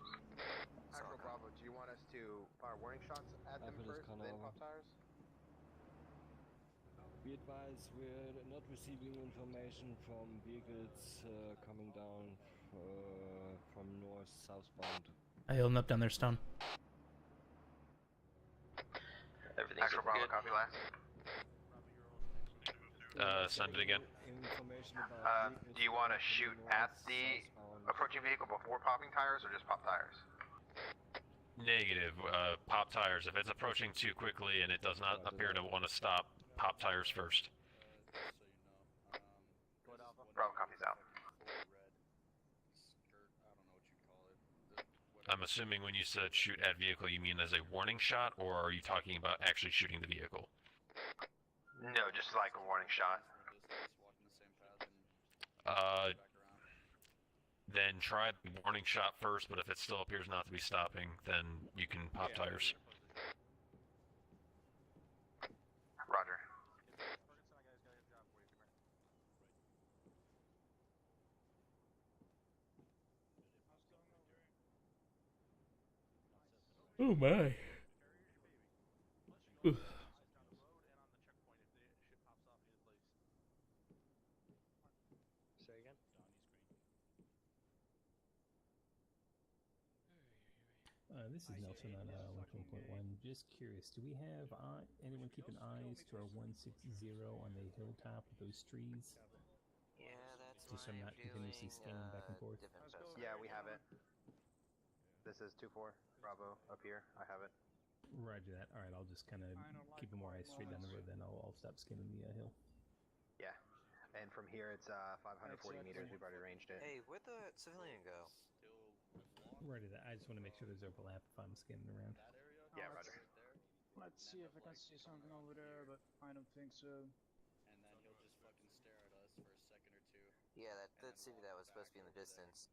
Actual Bravo, do you want us to fire warning shots at them first, then pop tires? Be advised, we're not receiving information from vehicles coming down from north southbound. I healed up down there, Stone. Everything's Actual Bravo, good. Copy last. Send it again. Do you want to shoot at the approaching vehicle before popping tires, or just pop tires? Negative. Pop tires. If it's approaching too quickly and it does not appear to want to stop, pop tires first. Bravo copies out. I'm assuming when you said shoot at vehicle, you mean as a warning shot, or are you talking about actually shooting the vehicle? No, just like a warning shot. Then try the warning shot first, but if it still appears not to be stopping, then you can pop tires. Roger. Oh my. Ooh. Say again? This is Nelson on 1.1. Just curious, do we have anyone keeping eyes to our 160 on the hilltop with those trees? Yeah, that's just so I'm not continuously scanning back and forth. Yeah, we have it. This is 2-4. Bravo up here. I have it. Roger that. All right, I'll just kind of keep more eyes straight down the road. Then I'll stop scanning the hill. Yeah, and from here it's 540 meters. We've already ranged it. Hey, where'd the civilian go? Roger that. I just want to make sure there's overlap if I'm scanning around. Yeah, Roger. Let's see if I can see something over there, but I don't think so. And then he'll just fucking stare at us for a second or two. Yeah, that city that was supposed to be in the distance.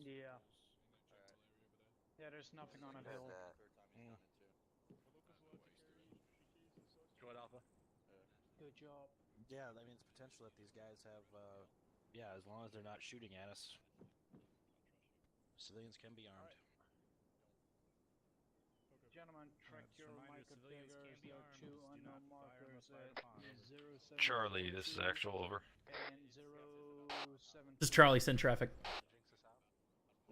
Yeah. Yeah, there's nothing on a hill. Go ahead, Alpha. Good job. Yeah, that means potential that these guys have, yeah, as long as they're not shooting at us, civilians can be armed. Gentlemen, track your micro daggers, there are 2 unknown markers at 07. Charlie, this is actual over. And 07. This is Charlie, send traffic.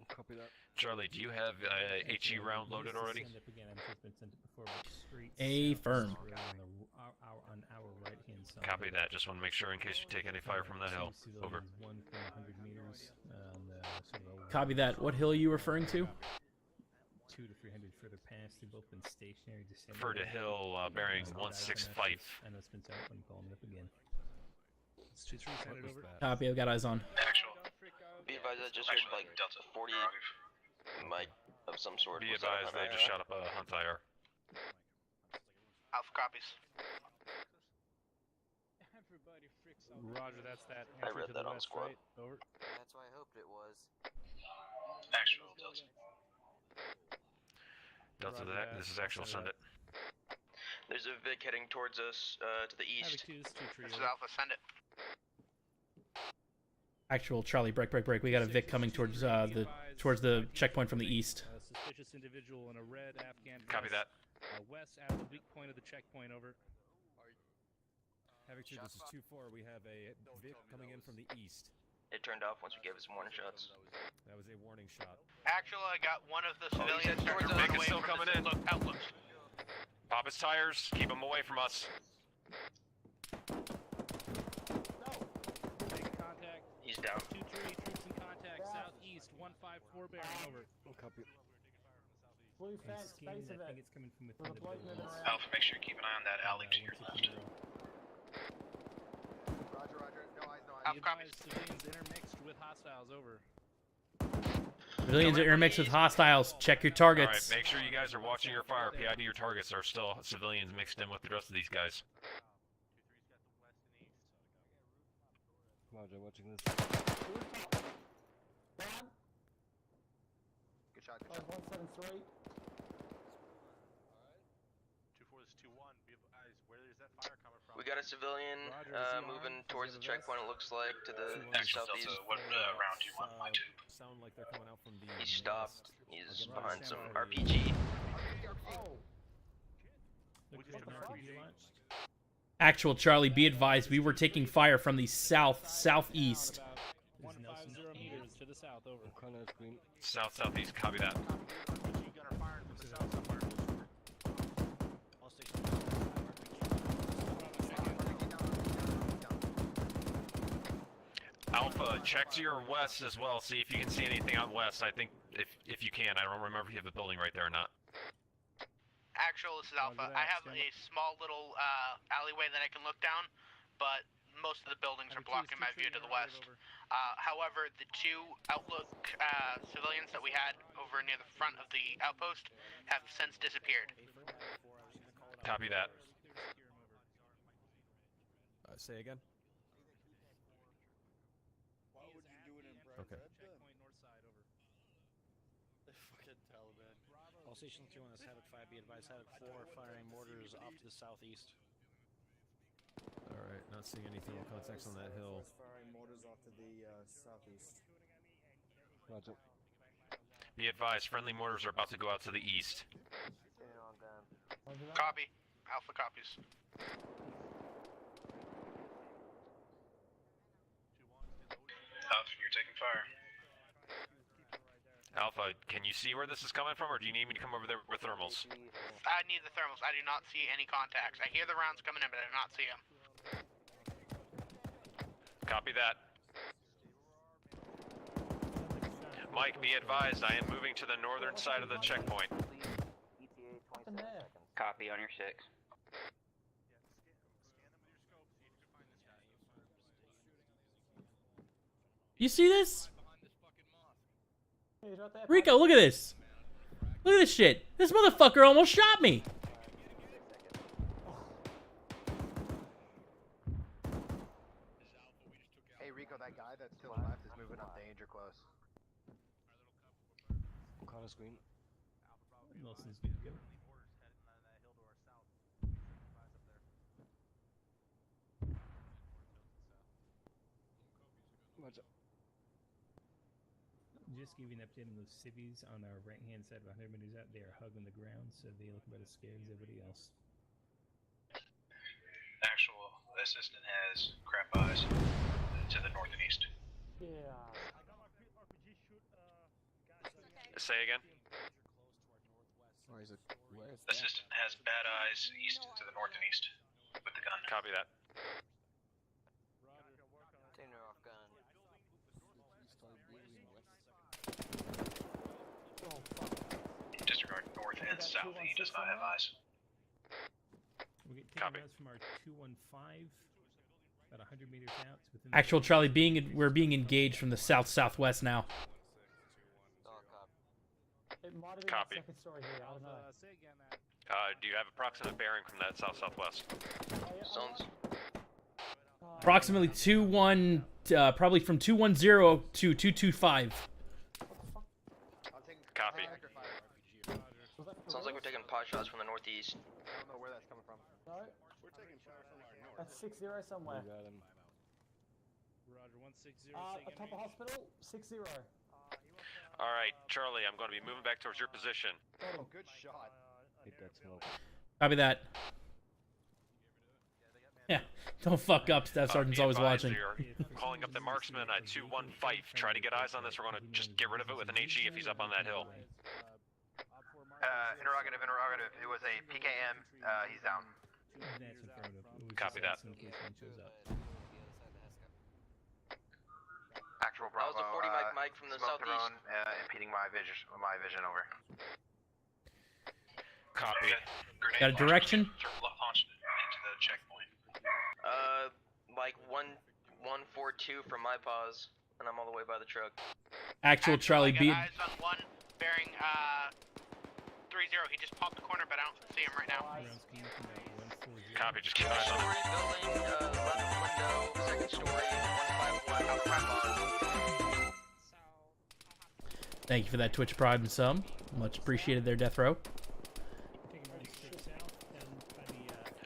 Copy that. Charlie, do you have HE round loaded already? Affirm. On our right-hand side. Copy that. Just want to make sure in case you take any fire from that hill. Over. 100 meters. Copy that. What hill are you referring to? 200 to 300 further past. They've both been stationary. Refer to hill bearing 165. I know it's been set up and calling it up again. It's 2-3 send it over. Copy. I've got eyes on. Actual. Be advised, I just heard like Delta 40 mic of some sort. Be advised, they just shot up a hunt IR. Alpha copies. Everybody freaks out. Roger, that's that. I read that on squad. Right? Over. That's what I hoped it was. Actual Delta. Delta that. This is actual. Send it. There's a Vic heading towards us to the east. This is Alpha. Send it. Actual Charlie, break. We got a Vic coming towards the checkpoint from the east. Suspicious individual in a red Afghan dress. Copy that. West at the weak point of the checkpoint. Over. Havoc 2, this is 2-4. We have a Vic coming in from the east. It turned off once we gave us some warning shots. That was a warning shot. Actual, I got one of the civilians Vic run is away still from coming the in. outlook. Pop his tires. Keep him away from us. Contact. He's down. 2-3 troops in contact. Southeast 154 bearing over. Copy. Blue fence, face of it. It's coming from within the building. Alpha, make sure you keep an eye on that alley to your left. Roger. No eyes, no eyes. Alpha copies. Civilians intermixed with hostiles. Over. Civilians are intermixed with hostiles. Check your targets. Alright, make sure you guys are watching your fire. PID your targets are still civilians mixed in with the rest of these guys. Roger, watching this. Good shot, good shot. 173. 2-4 is 2-1. Be advised, where is that fire coming from? We got a civilian moving towards the checkpoint, it looks like, to the southeast. What round do you want my tube? Sound like they're coming out from the He stopped. He's behind some RPG. Actual Charlie, be advised, we were taking fire from the southeast. 150 meters to the south, over. Southeast, copy that. Alpha, check to your west as well. See if you can see anything out west. I think if you can. I don't remember if you have a building right there or not. Actual, this is Alpha. I have a small little alleyway that I can look down, but most of the buildings are blocking my view to the west. However, the two outlook civilians that we had over near the front of the outpost have since disappeared. Copy that. Say again? Okay. Checkpoint north side, over. Fucking Taliban. All Station 2 on this Havoc 5, be advised, Havoc 4 firing mortars off to the southeast. Alright, not seeing any thermal contacts on that hill. Firing mortars off to the southeast. Roger. Be advised, friendly mortars are about to go out to the east. Copy. Alpha copies. Alpha, you're taking fire. Alpha, can you see where this is coming from, or do you need me to come over there with thermals? I need the thermals. I do not see any contacts. I hear the rounds coming in, but I do not see them. Copy that. Mike, be advised, I am moving to the northern side of the checkpoint. Copy on your 6. You see this? Rico, look at this. Look at this shit. This motherfucker almost shot me. Hey Rico, that guy that's to the left is moving up danger close. Corner screen. Wilson's good to go. Roger. Just giving an update on those civvies on our right hand side, about 100 meters out. They are hugging the ground, so they look about as scared as everybody else. Actual assistant has crap eyes to the north and east. Yeah. Say again? Where is it? Assistant has bad eyes east to the north and east with the gun. Copy that. Tuner off gun. Disregard north and south. He does not have eyes. We get Copy. from our 215, about 100 meters out. Within Actual Charlie, we're being engaged from the south-southwest now. It might have been Copy. the second story here, I don't know. Do you have approximate bearing from that south-southwest? Zones. Approximately 2-1, probably from 210 to 225. Copy. Sounds like we're taking pot shots from the northeast. I don't know where that's coming from. No? We're taking fire from our north. That's 6-0 somewhere. We got him. Roger, 160. Atop of hospital, 6-0. Alright, Charlie, I'm going to be moving back towards your position. Oh, good shot. Hit that smoke. Copy that. Yeah, don't fuck up. Staff Sergeant's always watching. You're calling up the marksman at 2-1 Fife. Try to get eyes on this. We're going to just get rid of it with an HE if he's up on that hill. Interrogative. It was a PKM. He's down. Copy that. Actual Bravo. That was a 40 Mike from the smoke southeast. drone, impeding my vision over. Copy. Got a direction? Launched into the checkpoint. Like 142 from my pause, and I'm all the way by the truck. Actual Charlie, I got eyes on one bearing 30. He just popped the corner, but I don't see him right now. Copy, just keep eyes on him. Building, left window, second story, 151. Thank you for that Twitch Prime and sub. Much appreciated there, Death Row.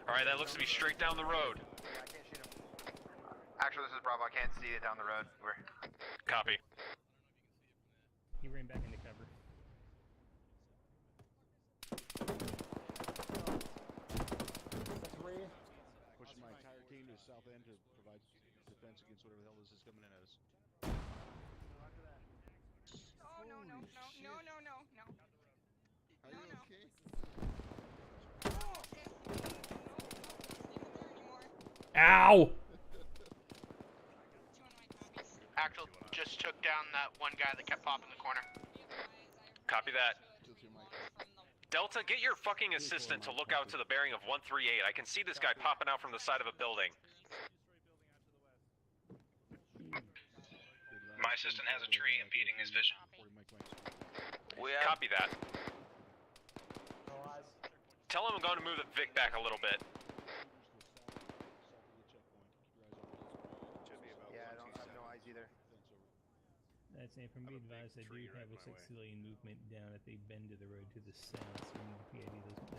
Alright, that looks to be straight down the road. Actually, this is Bravo. I can't see it down the road. Copy. He ran back into cover. Pushing my entire team to the south end to provide defense against whatever the hell this is coming in at us. Oh, no, no, no, no, no, no, no. Are you okay? Ow! Actual just took down that one guy that kept popping the corner. Copy that. Delta, get your fucking assistant to look out to the bearing of 138. I can see this guy popping out from the side of a building. My assistant has a tree impeding his vision. Copy that. Tell him I'm going to move the Vic back a little bit. Yeah, I have no eyes either. That's it. From me advised, I do have a 6 civilian movement down at the bend of the road to the south, so the PID doesn't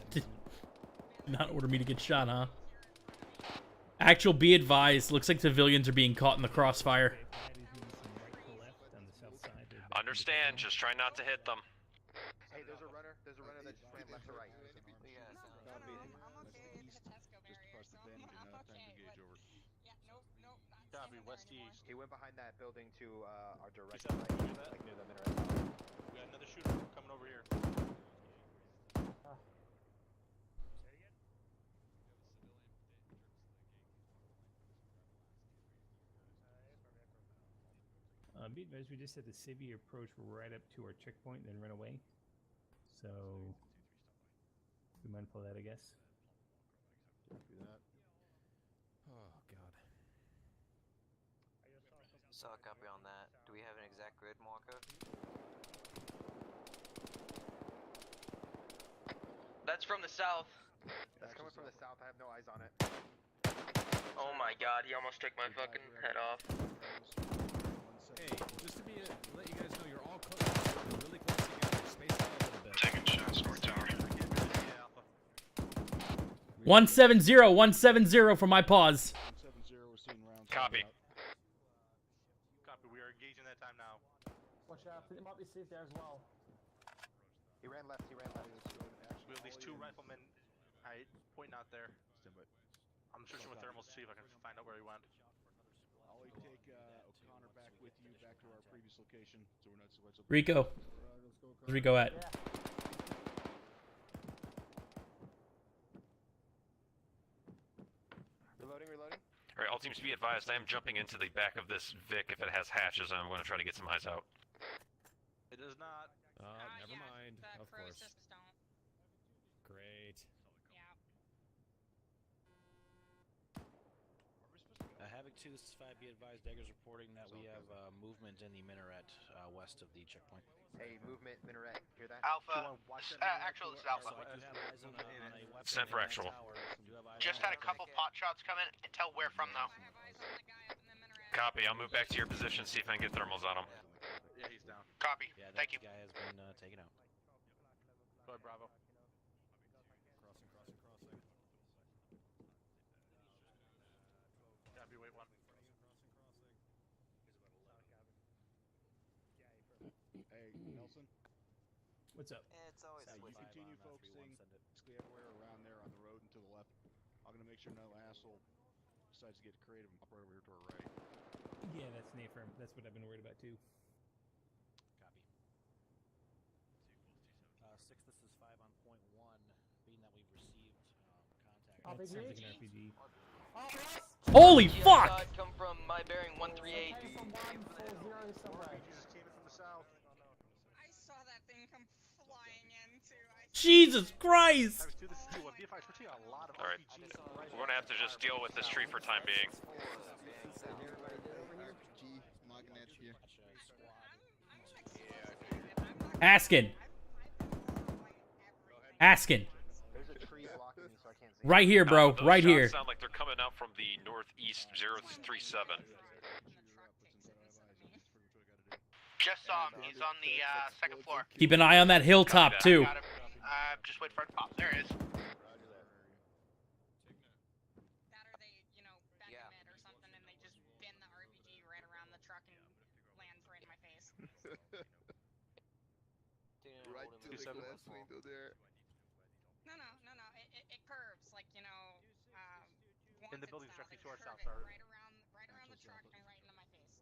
have Not order me to get shot, huh? Actual, be advised. Looks like civilians are being caught in the crossfire. Understand, just try not to hit them. Hey, there's a runner. There's a runner that just ran left to right. Copy, west-east. He went behind that building to our direct right, like near the minaret. We got another shooter coming over here. Be advised, we just had the civvy approach right up to our checkpoint, then run away. So, be mindful of that, I guess. Do that. Oh, God. Saw a copy on that. Do we have an exact grid marker? That's from the south. That's coming from the south. I have no eyes on it. Oh my god, he almost took my fucking head off. Hey, just to let you guys know, you're all really close together. Space out a little bit. Taking shots, North Tower. 170, 170 for my pause. 170, we're seeing rounds. Copy. Copy, we are engaging that time now. Watch out, it might be safe there as well. He ran left. He ran left. We have these two riflemen pointing out there. I'm searching with thermals to see if I can find out where he went. I'll take O'Connor back with you, back to our previous location, so we're not so much. Rico. Where's Rico at? Reloading. Alright, all teams be advised, I am jumping into the back of this Vic if it has hatches, and I'm going to try to get some eyes out. It does not. Never mind. Of course. Great. Havoc 265, be advised, Dagger's reporting that we have movement in the minaret west of the checkpoint. Hey, movement, minaret. Hear that? Alpha. Actual, this is Alpha. Sent for actual. Just had a couple pot shots come in. Tell where from, though. Copy, I'll move back to your position, see if I can get thermals on him. Yeah, he's down. Copy. Yeah, Thank you. Guy has been taken out. Go ahead, Bravo. Crossing. Copy, wait one. Hey, Nelson. What's up? It's always You continue focusing basically everywhere around there on the road and to the left. I'm gonna make sure no asshole decides to get creative and pop right over here to our right. Yeah, that's an affirm. That's what I've been worried about too. Copy. 6, this is 5 on point 1, being that we've received contact. That sounds like an RPG. Holy fuck! Come from my bearing 138. I saw that thing come flying in too. Jesus Christ! Alright, we're going to have to just deal with this tree for time being. Askin. There's a tree blocking me, so I can't see. Right here, bro. Those Right shots here. sound like they're coming out from the northeast 037. Just saw him. He's on the second floor. Keep an eye on that hilltop too. Got him. Just wait for it to pop. There it is. That or they, you know, back him in or something, and they just bin the RPG right around the truck and lands right in my face. Right to the glass window there. No. It curves like, you know. In the building directly to our south, right around the truck and right into my face.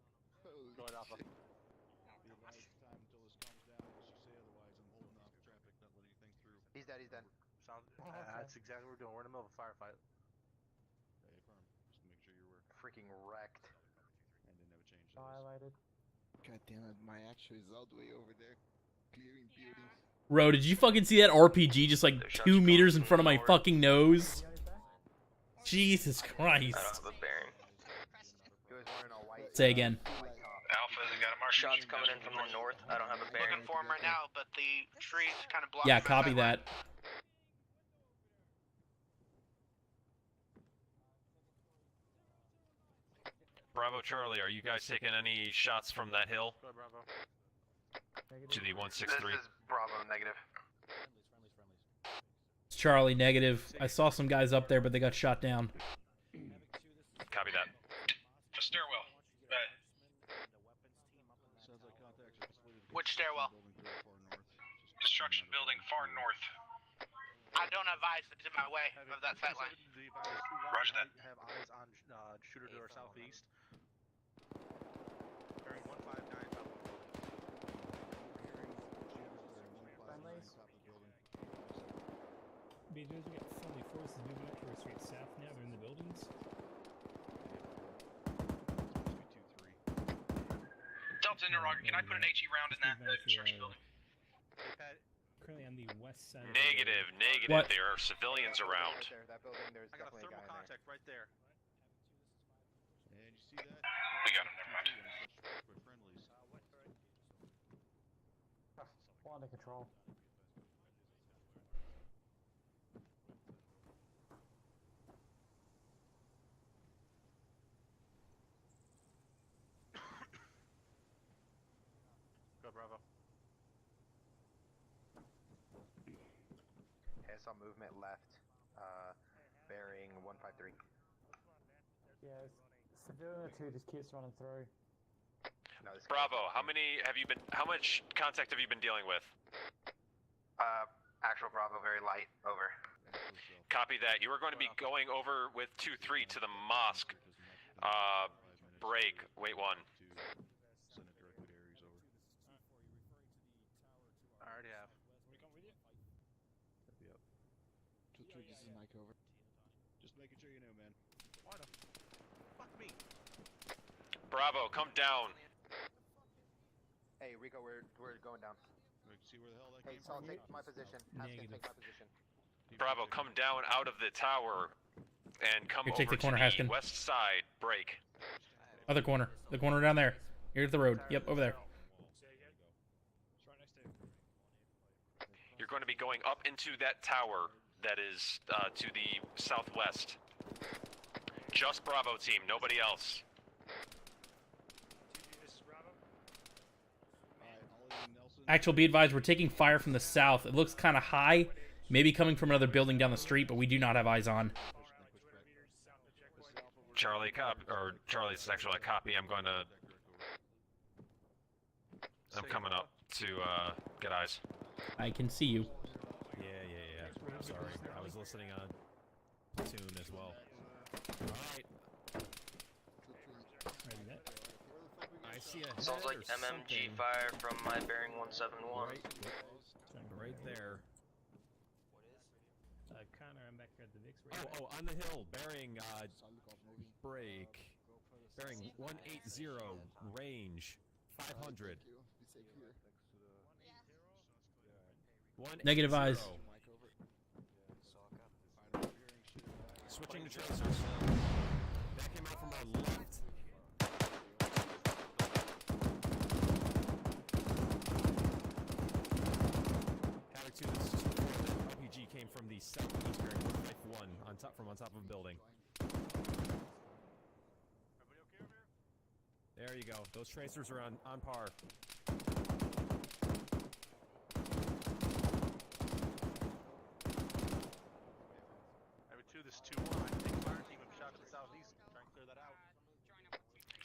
Go ahead, Alpha. Be the last time until this calms down, unless you say otherwise. I'm holding off traffic, not letting anything through. He's dead. Sounds. That's exactly what we're doing. We're in the middle of a firefight. Okay, affirm. Just to make sure you're aware. Freaking wrecked. And they never changed Highlighted. God damn it, my actual is all the way over there. Clearing buildings. Bro, did you fucking see that RPG just like 2 meters in front of my fucking nose? Jesus Christ. Say again. Alpha, got a shots coming in from the north. I don't have a bearing. Looking for him right now, but the trees kind of block. Yeah, copy that. Bravo Charlie, are you guys taking any shots from that hill? Bravo. To the 163. This is Bravo, negative. It's Charlie, negative. I saw some guys up there, but they got shot down. Copy that. The stairwell. Sounds like contacts are completed. Which stairwell? Construction building far north. I don't have eyes that's in my way of that sight line. Roger that. Have eyes on shooter to our southeast. Bearing 159 top of the building. BJ's, we got friendly forces moving up to our straight south now. They're in the buildings. Delta interrogator, can I put an HE round in that construction building? Currently on the west side. Negative. What? There are civilians around. That building, there's I got a definitely thermal a guy in contact right there. And you see that? We got him, never mind. We're friendlies. Well, under control. Go Bravo. Okay, I saw movement left. Bearing 153. Yeah, civilian 2 just keeps running through. No, this Bravo, how much contact have you been dealing with? Actual Bravo, very light. Over. Copy that. You are going to be going over with 2-3 to the mosque. Break. Wait 1. Send it directly to Aries, over. I already have. Yep. 2-3, this is Mike, over. Just making sure you know, man. Why the fuck me? Bravo, come down. Hey, Rico, we're going down. See where the hell that Hey, came Saul, from? take my position. Haskin, take my position. Bravo, come down out of the tower and come Here, over take the corner, to the Haskin. west side. Break. Other corner. The corner down there. Here's the road. Yep, over there. You're going to be going up into that tower that is to the southwest. Just Bravo team, nobody else. Actual, be advised, we're taking fire from the south. It looks kind of high. Maybe coming from another building down the street, but we do not have eyes on. Charlie, Charlie, this is actually a copy. I'm coming up to get eyes. I can see you. Yeah. I'm sorry. I was listening on tune as well. Alright. I see a Sounds like MMG fire from my bearing 171. Right there. Connor, I'm back here at the Vix. Oh, on the hill, bearing, break. Bearing 180, range, 500. Negative eyes. Switching to tracers. That came out from our left. Havoc 2, this is 2-4. The RPG came from the southeast bearing 151 from on top of a building. There you go. Those tracers are on par.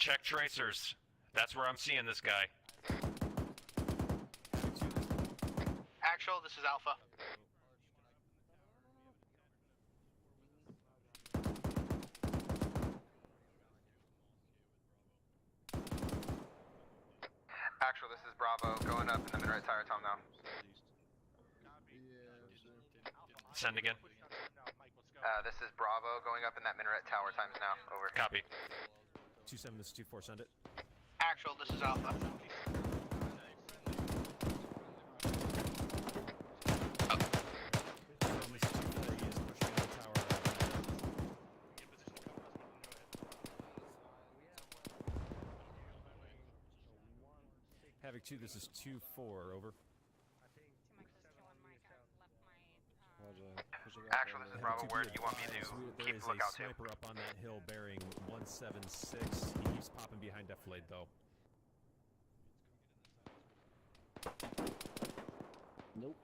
Check tracers. That's where I'm seeing this guy. Actual, this is Alpha. Actual, this is Bravo, going up in the mid-right tire tom now. Send again. This is Bravo, going up in that mid-right tower times now. Over. Copy. 2-7, this is 2-4, send it. Actual, this is Alpha. Havoc 2, this is 2-4, over. Actual, this is Bravo, where do you want me to keep a lookout to? There is a sniper up on that hill bearing 176. He keeps popping behind Deflade, though. Nope.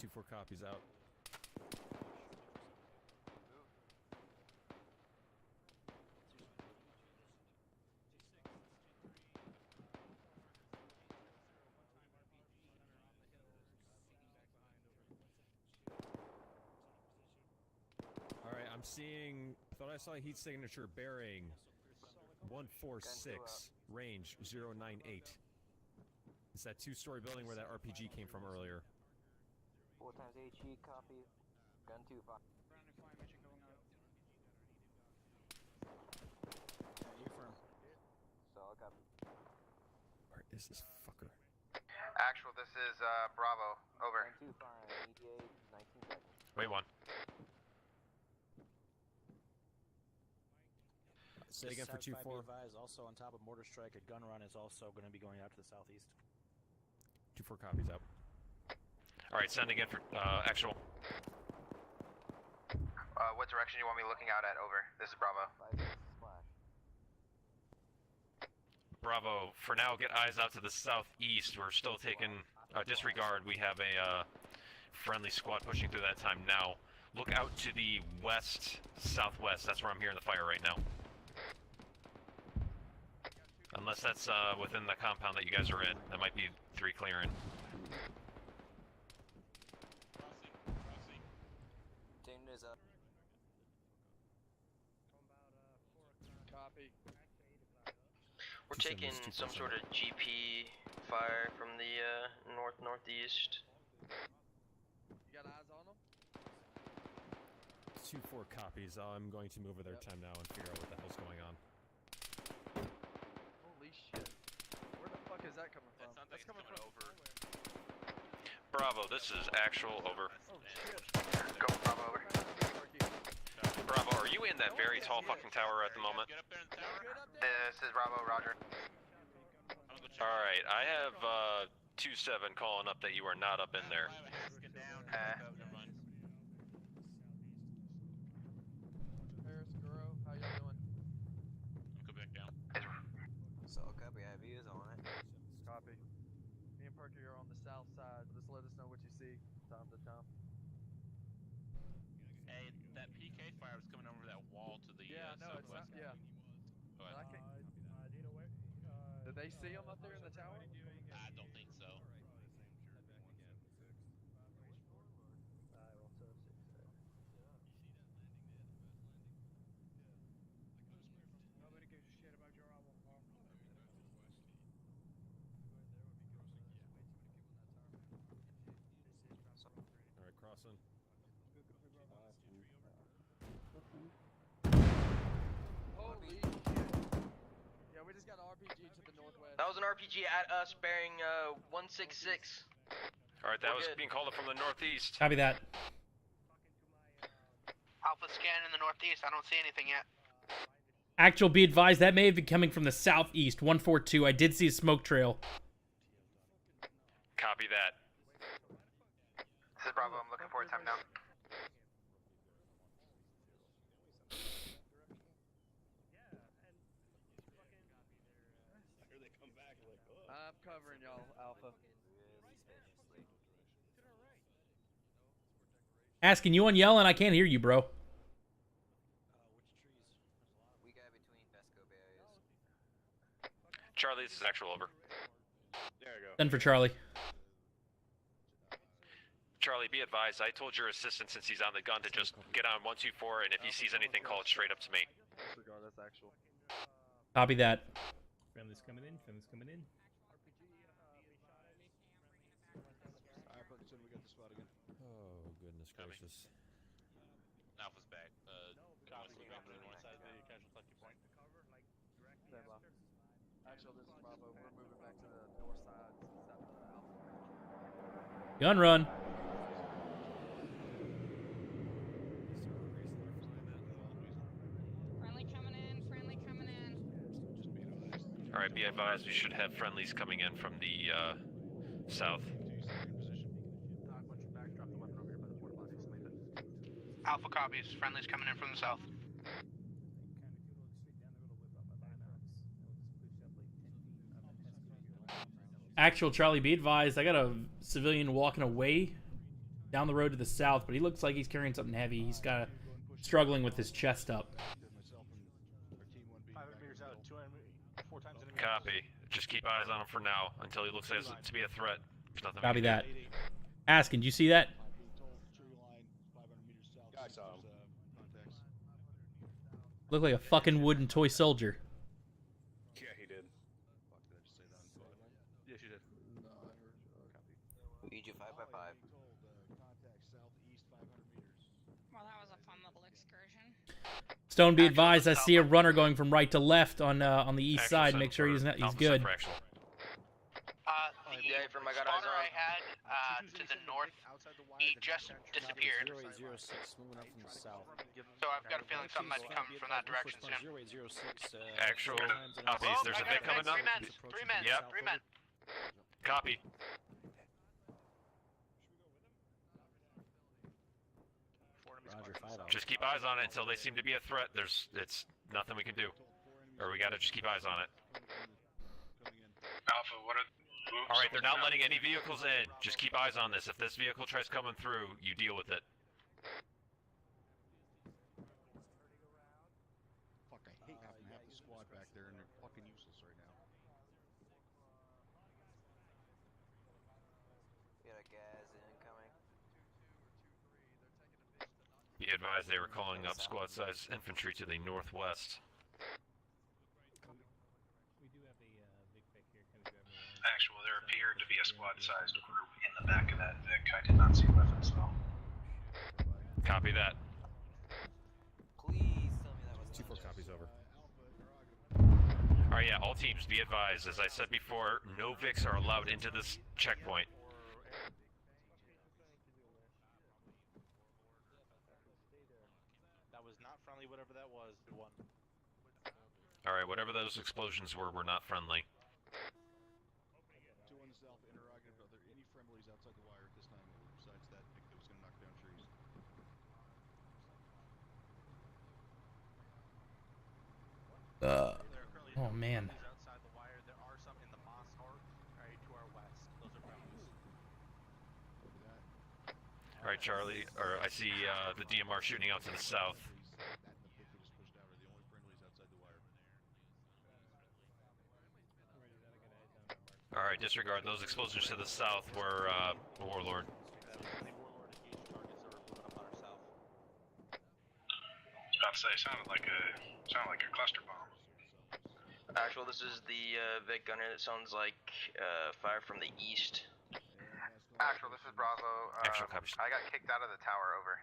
2-4 copies out. Alright, I'm seeing... thought I saw a heat signature bearing 146, range 098. It's that two-story building where that RPG came from earlier. 4 times HE, copy. Gun 2, 5. Solid copy. Where is this fucker? Actual, this is Bravo, over. Gun 2, 5, ETA, 19 seconds. Wait, 1. Say again for 2-4. Advised, also on top of Mortar Strike, a gun run is also going to be going out to the southeast. 2-4 copies out. Alright, send again for actual. What direction do you want me looking out at? Over. This is Bravo. Bravo, for now, get eyes out to the southeast. We're still taking disregard. We have a friendly squad pushing through that time now. Look out to the west, southwest. That's where I'm hearing the fire right now. Unless that's within the compound that you guys are in. That might be 3 clearing. Team is up. Copy. We're taking some sort of GP fire from the northeast. You got eyes on them? 2-4 copies. I'm going to move over their time now and figure out what the hell's going on. Holy shit. Where the fuck is that coming from? That's coming from over. Bravo, this is actual, over. Oh shit. Go, Bravo, over. Bravo, are you in that very tall fucking tower at the moment? This is Bravo, roger. Alright, I have 2-7 calling up that you are not up in there. Paris, Guru, how y'all doing? Go back down. Solid copy, I have views on it. Copy. Me and Perky are on the south side. Just let us know what you see time to time. Hey, that PK fire was coming over that wall to the southwest. Yeah. Go ahead. Did they see him up there in the tower? I don't think so. Nobody gives a shit about your album, Paul. Alright, crossing. Holy shit. Yeah, we just got an RPG to the northwest. That was an RPG at us bearing 166. Alright, that was being called up from the northeast. Copy that. Alpha scan in the northeast. I don't see anything yet. Actual, be advised, that may have been coming from the southeast, 142. I did see a smoke trail. Copy that. This is Bravo, I'm looking for a time now. I'm covering y'all, Alpha. Asking you on yelling, I can't hear you, bro. Charlie, this is actual over. There you go. Send for Charlie. Charlie, be advised, I told your assistant since he's on the gun to just get on 124, and if he sees anything, call it straight up to me. Disregard, that's actual. Copy that. Friendly's coming in. Friendly's coming in. Alright, Ferguson, we got the spot again. Oh, goodness gracious. Alpha's back. Copy, we got inside the casual collecting point. Actual, this is Bravo. We're moving back to the north side, south of Alpha. Gun run. Friendly coming in. Friendly coming in. Alright, be advised, we should have friendlies coming in from the south. Alpha copies. Friendly's coming in from the south. Actual Charlie, be advised, I got a civilian walking away down the road to the south, but he looks like he's carrying something heavy. He's got struggling with his chest up. 500 meters out, 4 times enemy. Copy. Just keep eyes on him for now until he looks like to be a threat. There's nothing Copy we can that. Askin, do you see that? I saw him. Look like a fucking wooden toy soldier. Yeah, he did. Fuck, did I just say that? Yes, you did. We need you 5x5. Contact southeast 500 meters. Well, that was a fun little excursion. Stone, be advised, I see a runner going from right to left on the east Actual side. send Make sure for he's Alpha good. send for actual. The spotter I had to the north, he just disappeared. 0806, moving up from the south. So I've got a feeling something might be coming from that direction soon. 0806, Actual copies. There's a Vic coming up. 3 men. 3 men. Yep. 3 men. Copy. Roger, 5 Just keep eyes on it until they seem to be a threat. It's nothing we can do. Or we gotta just keep eyes on it. Alpha, what are... Alright, they're not letting any vehicles in. Just keep eyes on this. If this vehicle tries coming through, you deal with it. Fuck, I hate having to have the squad back there and they're fucking useless right now. We got a gas incoming. Be advised they were calling up squad-size infantry to the northwest. Actual, there appeared to be a squad-sized group in the back of that Vic. I did not see weapons, though. Copy that. Please tell me that was 2-4 copies over. Alright, yeah, all teams, be advised. As I said before, no Vics are allowed into this checkpoint. That was not friendly, whatever that was. It won. Alright, whatever those explosions were not friendly. 2 on the south, interrogative. Are there any friendlies outside the wire at this time, besides that Vic that was going to knock down trees? Oh man. Outside the wire, there are some in the Moss Arc, right to our west. Those are friendlies. Alright, Charlie, or I see the DMR shooting out to the south. Alright, disregard. Those explosions to the south were Warlord. About to say, sounded like a cluster bomb. Actual, this is the Vic gunner. It sounds like fire from the east. Actual, this is Bravo. Actual copies. I got kicked out of the tower, over.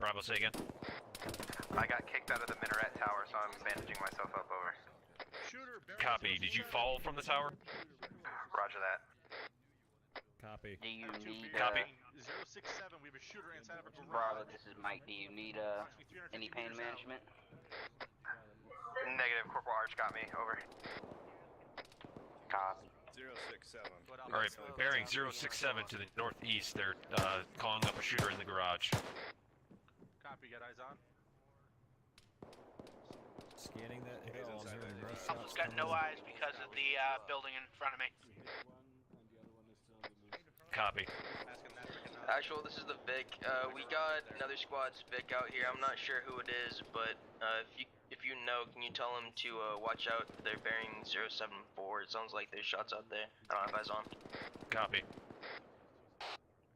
Bravo, say again. I got kicked out of the minaret tower, so I'm bandaging myself up, over. Copy. Did you fall from the tower? Roger that. Copy. Do you need, Copy. 067, we have a shooter inside of a garage. Bravo, this is Mike. Do you need, any pain management? Negative, Corporal Arch got me, over. Copy. 067. Alright, bearing 067 to the northeast. They're calling up a shooter in the garage. Copy, got eyes on. Scanning that hill. I'm hearing north Alpha's got no eyes because of the building in front of me. Copy. Actual, this is the Vic. We got another squad's Vic out here. I'm not sure who it is, but if you If you know, can you tell them to watch out? They're bearing 074. It sounds like there's shots out there. I don't have eyes on. Copy.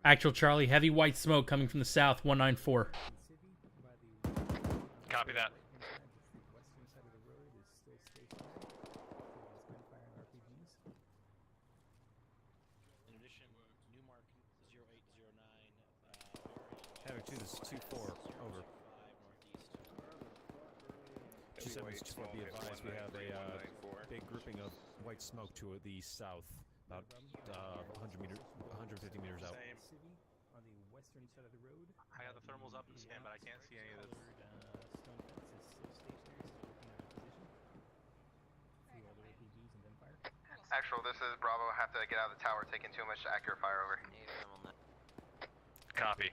Actual Charlie, heavy white smoke coming from the south, 194. Copy that. In addition, Newmark 0809. Havoc 2, this is 2-4. Over. 2-7-4, be advised, we have a big grouping of white smoke to the south, about 150 meters out. On the western side of the road. I got the thermals up and scan, but I can't see any of this. Stone fence is still stationary, still looking at our position. Few other RPGs and then fire. Actual, this is Bravo. Have to get out of the tower. Taking too much accurate fire over. Copy.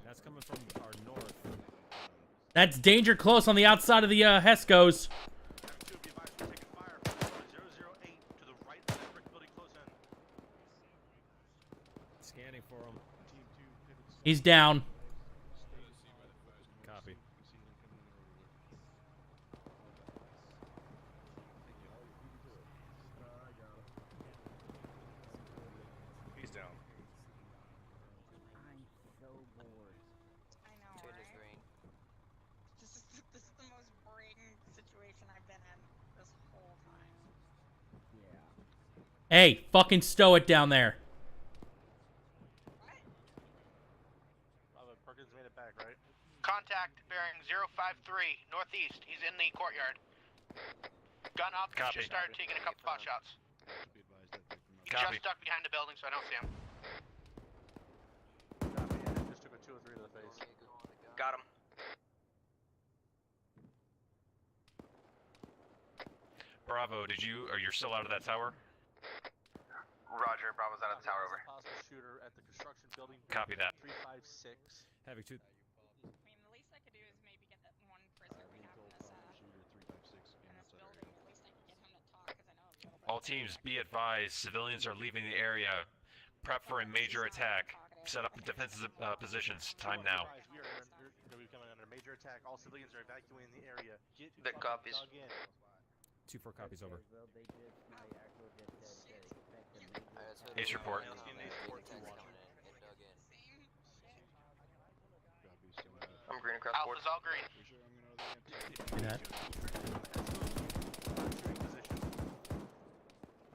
That's coming from our north. That's danger close on the outside of the Hescos. Scanning for him. He's down. Copy. He's down. I'm so bored. I know, right? This is the most boring situation I've been in this whole time. Yeah. Hey, fucking stow it down there. Perkins made it back, right? Contact bearing 053 northeast. He's in the courtyard. Gun up. Copy. Just started taking a couple pot shots. Copy. Just ducked behind the building, so I don't see him. Copy, yeah, just took a 2 or 3 to the face. Got him. Bravo, you're still out of that tower? Roger, Bravo's out of the tower over. Possible shooter at the construction building. Copy that. 356. Havoc 2. I mean, the least I could do is maybe get that one prisoner we have in this building. At least I could get him to talk, because I know a little bit. All teams, be advised, civilians are leaving the area. Prep for a major attack. Set up defensive positions. Time now. We are going to be coming under major attack. All civilians are evacuating the area. Get Vic copies. dug in. 2-4 copies over. Well, they just, my actual just said they expect a major Ace report. I'm green across the board. Alpha's all green.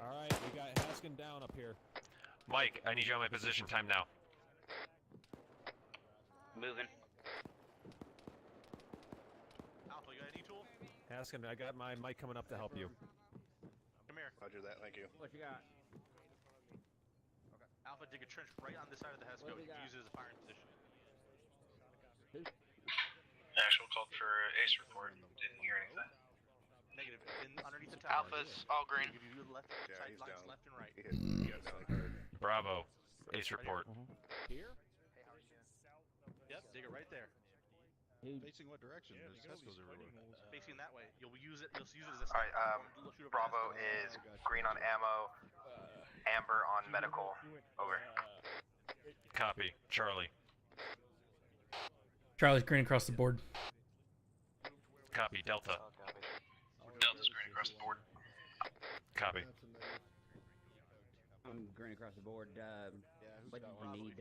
Alright, we got Haskin down up here. Mike, I need you on my position. Time now. Moving. Alpha, you got any tool? Haskin, I got my mic coming up to help you. Come here. Roger that, thank you. What you got? Okay. Alpha, dig a trench right on this side of the Hesco. You can use it as a firing position. Actual called for ace report. Didn't hear anything. Negative. Underneath the tower. Alpha's all green. Give you left side he's lines down. left and right. He got down. Bravo. Ace report. Here? Yep, dig it right there. Facing what direction? There's Hescos everywhere. Facing that way. You'll use it as a Alright, Bravo is green on ammo, amber on medical. Over. Copy. Charlie. Charlie's green across the board. Copy. Delta. Delta's green across the board. Copy. I'm green across the board. What do you need?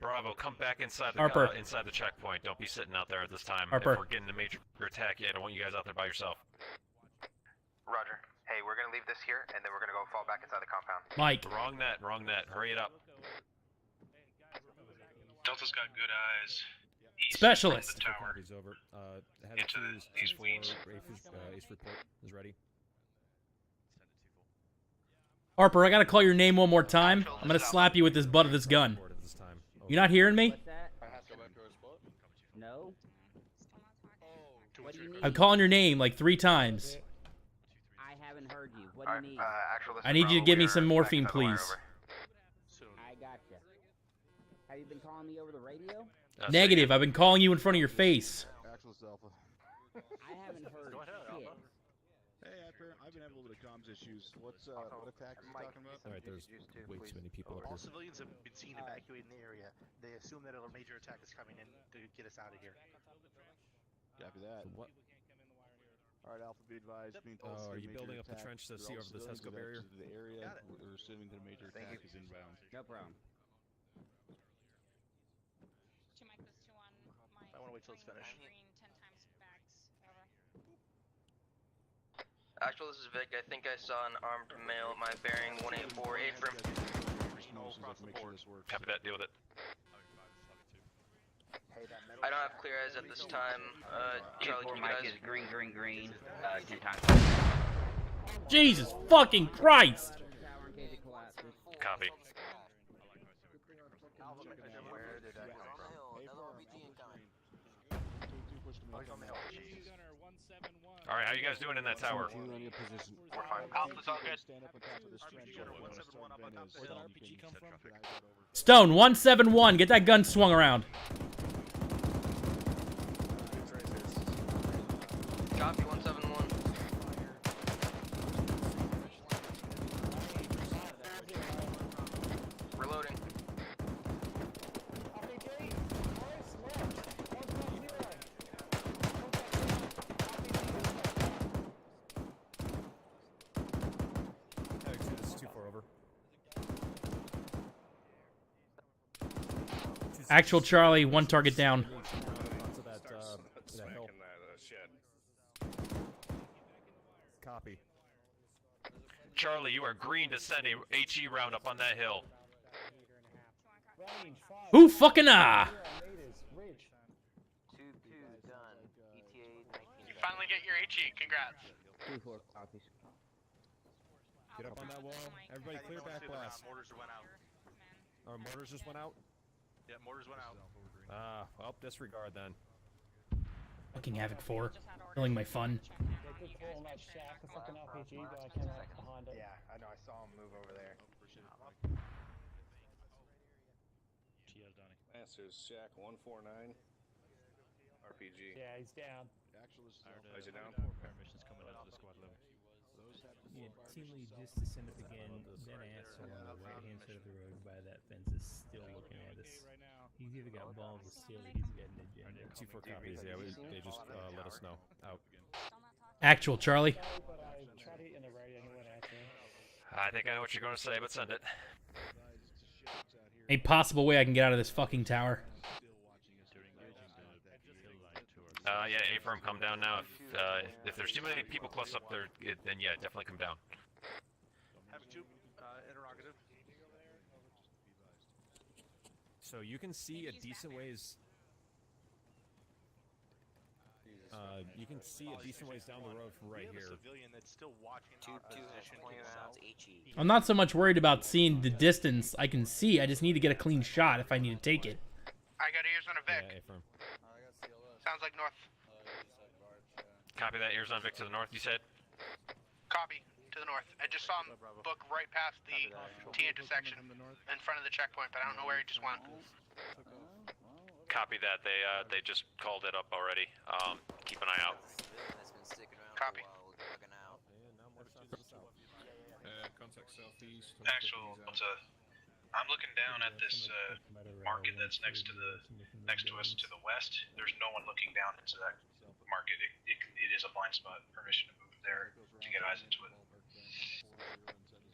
Bravo, come back inside Harper. Inside the checkpoint. Don't be sitting out there at this time. Harper. If we're getting a major attack, I don't want you guys out there by yourself. Roger. Hey, we're gonna leave this here, and then we're gonna go fall back inside the compound. Mike. Wrong net. Hurry it up. Delta's got good eyes. East Specialist. from the tower. Copies over. Havoc Into 2 the is east 2-4. wings. Ace report is ready. Harper, I gotta call your name one more time. I'm gonna slap you with this butt of this gun. You not hearing me? What's that? No. What do you need? I'm calling your name like 3 times. I haven't heard you. What do you need? I need you to give me some morphine, please. I gotcha. Have you been calling me over the radio? Negative. I've been calling you in front of your face. Actual Alpha. I haven't heard shit. Hey, I've been able to comms issues. What attack are you talking about? Alright, there's way too many people up All here. civilians have been seen evacuating the area. They assume that a major attack is coming in to get us out of here. Copy that. So what? Alright, Alpha, be advised. Being told Oh, are you major building up the attack. trench to They're see all over the civilians Tesco that barrier? exited the area. Got it. We're assuming that a major attack is inbound. No problem. Two Mike, this two on my. I want to wait till it's finished. Green 10 times bags. Over. Actual, this is Vic. I think I saw an armed male at my bearing 184 apron. Copy that, deal with it. I don't have clear eyes at this time. Charlie, can you Mike guys? is green, 10 times. Jesus fucking Christ! Copy. Where did that come from? Alright, how you guys doing in that tower? We're fine. Alpha's all good. Stone 171. Get that gun swung around. Copy 171. Reloading. This is too far over. Actual Charlie, one target down. Onto that hill. Copy. Charlie, you are green to send a HE round up on that hill. Who fucking ah? 2-2 done. ETA 19. You finally get your HE. Congrats. 2-4 copies. Get up on that wall. Everybody clear back blast. Mortars went out. Our mortars just went out? Yeah, mortars went out. Well, disregard then. Fucking Havoc 4. Killing my fun. They keep calling that shack a fucking RPG, but I cannot behind it. Yeah, I know. I saw him move over there. Answers Shack 149. RPG. Yeah, he's down. Is it down? Permissions coming out of the squad level. Yeah, Team Lead, just to send up again, that asshole on the right hand side of the road by that fence is still looking at us. He's either got balls or still he's got an agenda. 2-4 copies, yeah, they just let us know. Out. Actual Charlie. But I tried hitting the radio and it went after. I think I know what you're going to say, but send it. A possible way I can get out of this fucking tower. Yeah, A-firm, come down now. If there's too many people close up there, then yeah, definitely come down. Have two interrogative. So you can see a decent ways. You can see a decent ways down the road from right here. Civilian that's still watching 2-2 has 20 rounds HE. I'm not so much worried about seeing the distance I can see. I just need to get a clean shot if I need to take it. I got ears on a Vic. Yeah, A-firm. Sounds like north. Copy that. Ears on Vic to the north, you said? Copy. To the north. I just saw him book right past the T intersection in front of the checkpoint, but I don't know where he just went. Copy that. They just called it up already. Keep an eye out. Copy. Contact southeast. Actual, I'm looking down at this market that's next to us to the west. There's no one looking down into that market. It is a blind spot. Permission to move there to get eyes into it.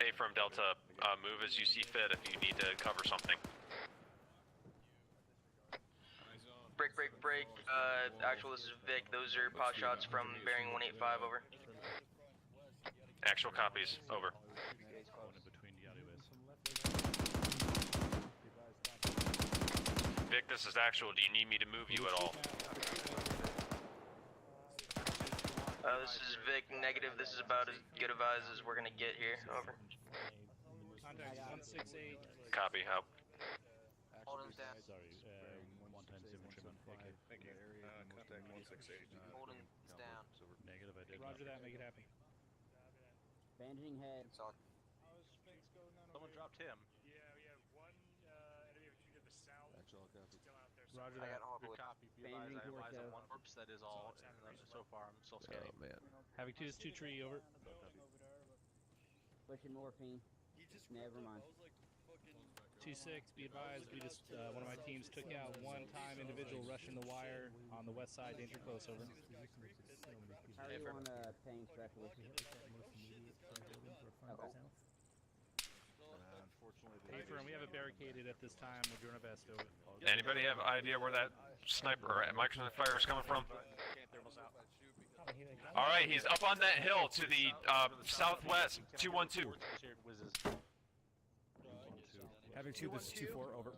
A from Delta, move as you see fit if you need to cover something. Break. Actual, this is Vic. Those are pot shots from bearing 185. Over. Actual copies. Over. Vic, this is actual. Do you need me to move you at all? This is Vic. Negative. This is about as good of eyes as we're gonna get here. Over. Contact 168. Copy. Help. Hold him down. Thank you. Contact 168. Hold him down. Negative, I did. Roger that, make it happen. Bandaging head. Someone dropped him. Yeah, we have one enemy infantry to the south. Actual copy. Still out there. Roger I that. got Good copy. Be advised, I advise on one corpse. That is all. So far, I'm still scanning. Oh man. Having 2 is 2 tree over. Pushing morphine. Never mind. 2-6, be advised, we just, one of my teams took out one-time individual rushing the wire on the west side, danger close, over. How are you on paying specialist? Hey, firm, we have it barricaded at this time, we're doing our best, over. Anybody have idea where that sniper or micro fire is coming from? All right, he's up on that hill to the southwest, 212. Having 2, this is 2-4, over.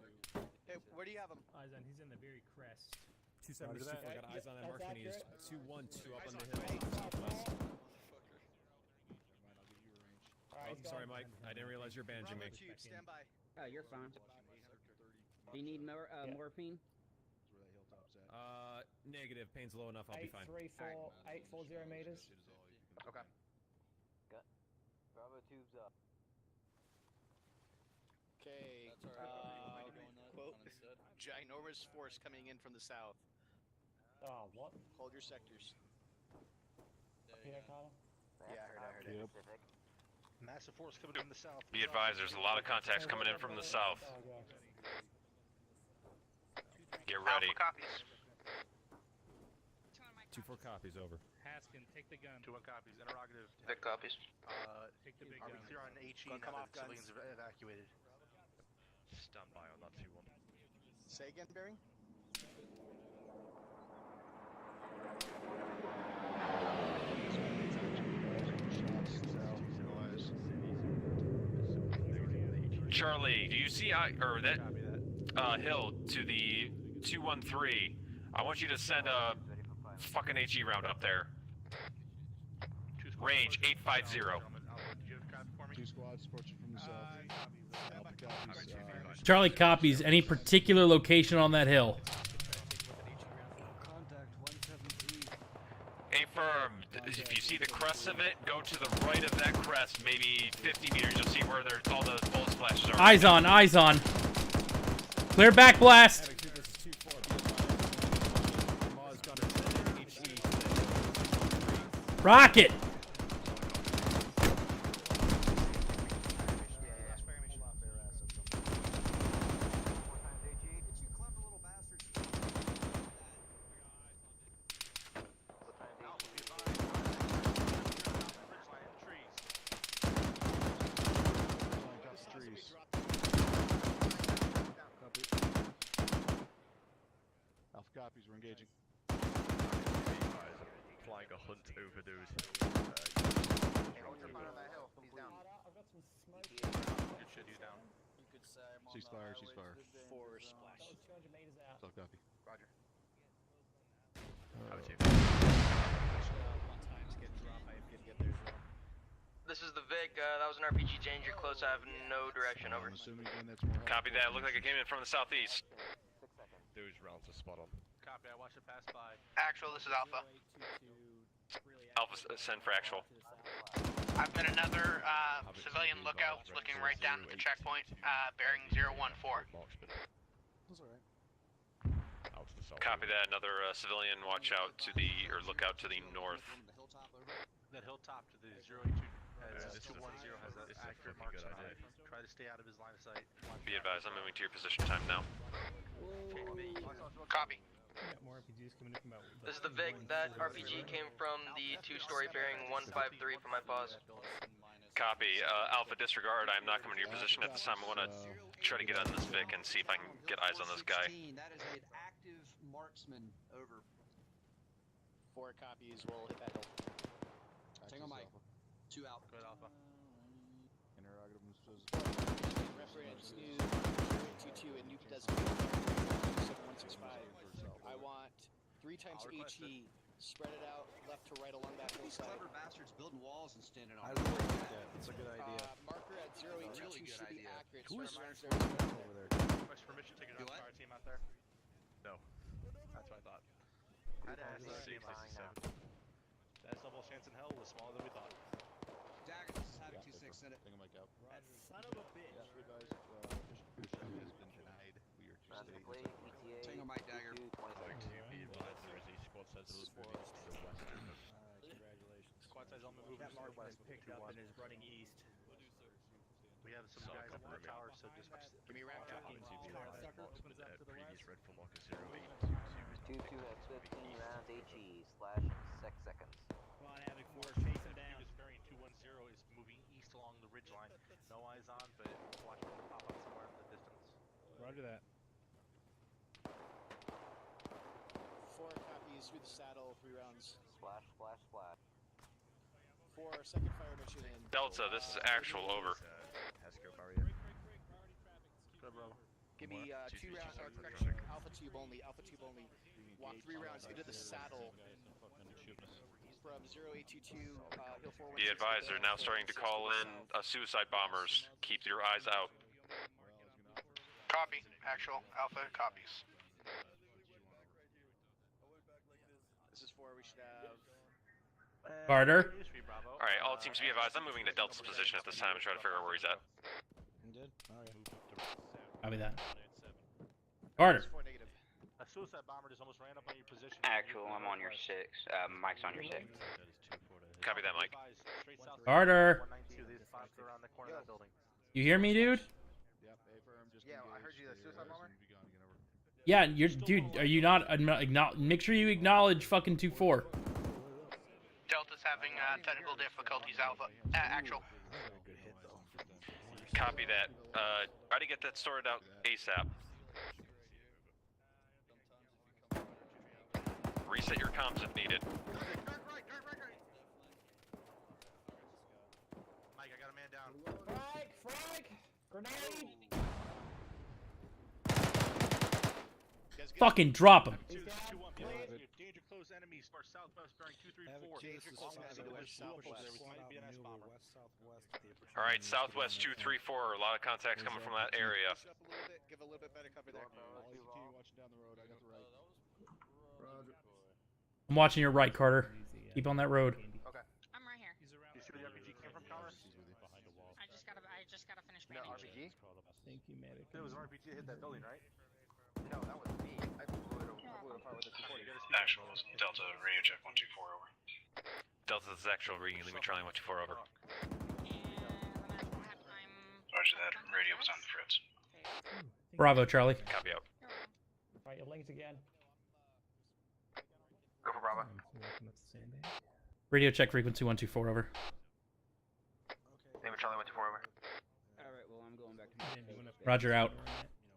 Hey, where do you have him? Eyes on, he's in the very crest. 2-7, this is 2-4, got eyes on that marksman, he is 2-1-2 up on the hill, southwest. Oh, sorry, Mike, I didn't realize you're bandaging me. Stand by. Oh, you're fine. Do you need more morphine? Negative, pain's low enough, I'll be fine. 840 meters. Okay. Got Bravo tubes up. Okay, quote, ginormous force coming in from the south. Oh, what? Hold your sectors. Peter Carter? Yeah, I heard it. Massive force coming from the south. Be advised, there's a lot of contacts coming in from the south. Get ready. Alpha copies. 2-4 copies, over. Haskin, take the gun. 2-1 copies. Interrogative. Vic copies. Take the big Are gun. we clear on HE now that civilians have evacuated? Stand by on that 2-1. Say again, Barry? Charlie, do you see that hill to the 213? I want you to send a fucking HE round up there. Range 850. 2 squads approaching from the south. Alpha copies. Charlie copies. Any particular location on that hill? Affirmed. If you see the crest of it, go to the right of that crest, maybe 50 meters. You'll see where all the bullet splashes are. Eyes on, eyes on. Clear back blast. Rocket. Alpha copies, we're engaging. Flying a hunt over those. Good shit, he's down. You could say I'm on Ceasefire, ceasefire. 4 splash. 200 meters out. Self copy. Roger. This is the Vic. That was an RPG danger close. I have no direction. Over. Copy that. Looked like it came in from the southeast. Those rounds are spot on. Copy, I watched it pass by. Actual, this is Alpha. Alpha, send for actual. I've got another civilian lookout looking right down at the checkpoint, bearing 014. That's alright. Copy that. Another civilian watch out to the, or look out to the north. That hilltop to the 082 210 has an accurate marks on it. Try to stay out of his line of sight. Be advised, I'm moving to your position time now. Copy. More RPGs coming in from about. This is the Vic. That RPG came from the 2-story bearing 153 from my pause. Copy. Alpha, disregard. I'm not coming to your position at this time. I want to try to get on this Vic and see if I can get eyes on this guy. That is an active marksman. Over. 4 copies. We'll hit that hill. Tango Mike. 2 out. Good Alpha. Interrogative says. Referent Snooze 22 and Nuke Designate 7165. I want 3 times HE. Spread it out left to right along that hillside. These clever bastards building walls and standing on. I really like that. It's a good idea. Marker at 082 should be accurate. Who is over there? Request permission to take another fire team out there? No. That's what I thought. Had to ask. That's double chance in hell was smaller than we thought. Dagger, this is Havoc 26, send it. Tango Mike out. That son of a bitch. Yeah, we advise, mission has been denied. We are to stay. Tango Mike Dagger. Be advised, there is a squad size moving to the west. Congratulations. Squad size element moving That to the mark was west. picked up and is running east. Some guys up in the tower said just give me ramp jockey. Opens up to the previous red full marker 2-2 0822 has 15 rounds HE /6 seconds. Come on, Havoc 4, chase him down. This variant 210 is moving east along the ridge line. No eyes on, but watch for him to pop up somewhere in the distance. Roger that. 4 copies through the saddle, 3 rounds. Splash, splash, splash. 4 second fire mission in. Delta, this is actual over. Hasco barrier. Good, bro. Give me 2 rounds, or correction, alpha tube only, alpha tube only. Walk 3 rounds into the saddle. From 0822, he'll forward. Be advised, they're now starting to call in suicide bombers. Keep your eyes out. Copy. Actual. Alpha copies. This is 4, we should have. Carter. Alright, all teams be advised, I'm moving to Delta's position at this time and try to figure out where he's at. Did? Alright. Copy that. Carter. A suicide bomber just almost ran up on your position. Actual, I'm on your 6. Mike's on your 6. Copy that, Mike. Carter. Around the corner of that building. You hear me, dude? Yeah, I heard you. The suicide bomber. Yeah, you're, dude. Are you not? Make sure you acknowledge fucking 2-4. Delta's having technical difficulties. Alpha. Actual. Copy that. Try to get that sorted out ASAP. Reset your comms if needed. Mike, I got a man down. Frag! Grenade! Fucking drop him. Danger close enemies for southwest bearing 234. Alright, southwest 234. A lot of contacts coming from that area. Give a little bit better cover there. Watching down the road. I got the right. I'm watching your right, Carter. Keep on that road. Okay. I'm right here. You see where the RPG came from, Connor? I just gotta finish No, bandaging. RPG? Thank you, medic. It was an RPG that hit that building, right? No, that was me. I blew it apart with the 240. Actual, Delta, radio check 124 over. Delta, this is actual reading. Leave me trying 124 over. Roger that. Radio was on the fritz. Bravo, Charlie. Copy out. Right, your legs again. Go for Bravo. Radio check frequency 124 over. David Charlie 124 over. Alright, well, I'm going back to my Roger out.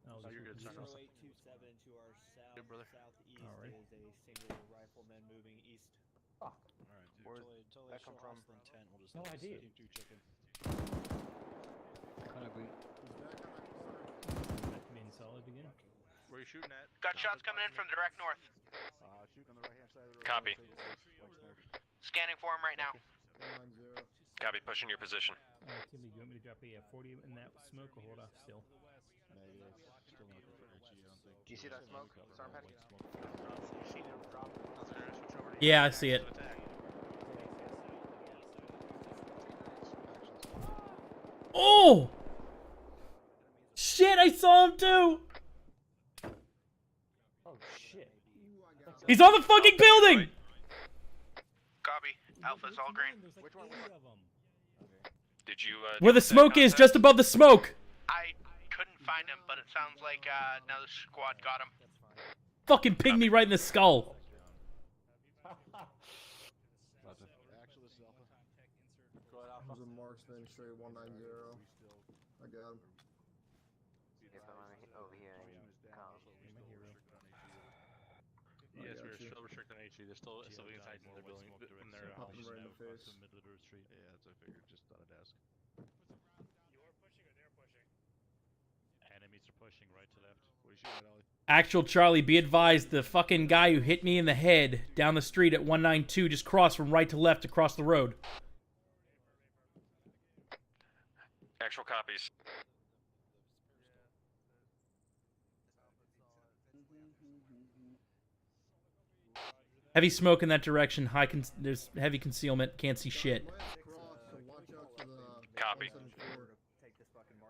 Oh, you're good, son. 0827 to our south, Good, brother. southeast Alright. is a single rifleman moving east. Fuck. Alright, dude. Where's Until that they come show from? hostile intent, we'll just No idea. Team 2 chicken. Being solid again. Where are you shooting at? Got shots coming in from the direct north. Shooting on the right hand side of the road. Copy. Scanning for him right now. Copy, pushing your position. Tilly, do you want me to drop a 40 in that smoke or hold off still? Negative. Still not good for HE, I don't think. Do you see that smoke? Storm head? Yeah, I see it. Oh! Shit, I saw him too! Oh shit. He's on the fucking building! Copy. Alpha's all green. Which one? Did you, Where the smoke is, just above the smoke! I couldn't find him, but it sounds like another squad got him. Fucking pinged me right in the skull. Actual, this is Alpha. Go ahead, Alpha. There's a marksman straight 190. I got him. If I'm over here in comms. Yes, we're still restricted on HE. There's still civilians hiding in their building, in their Pop him house. right in the face. Yeah, that's what I figured. Just thought I'd ask. Enemies are pushing right to left. What are you shooting at, Ollie? Actual Charlie, be advised, the fucking guy who hit me in the head down the street at 192 just crossed from right to left across the road. Actual copies. Heavy smoke in that direction. There's heavy concealment. Can't see shit. Copy.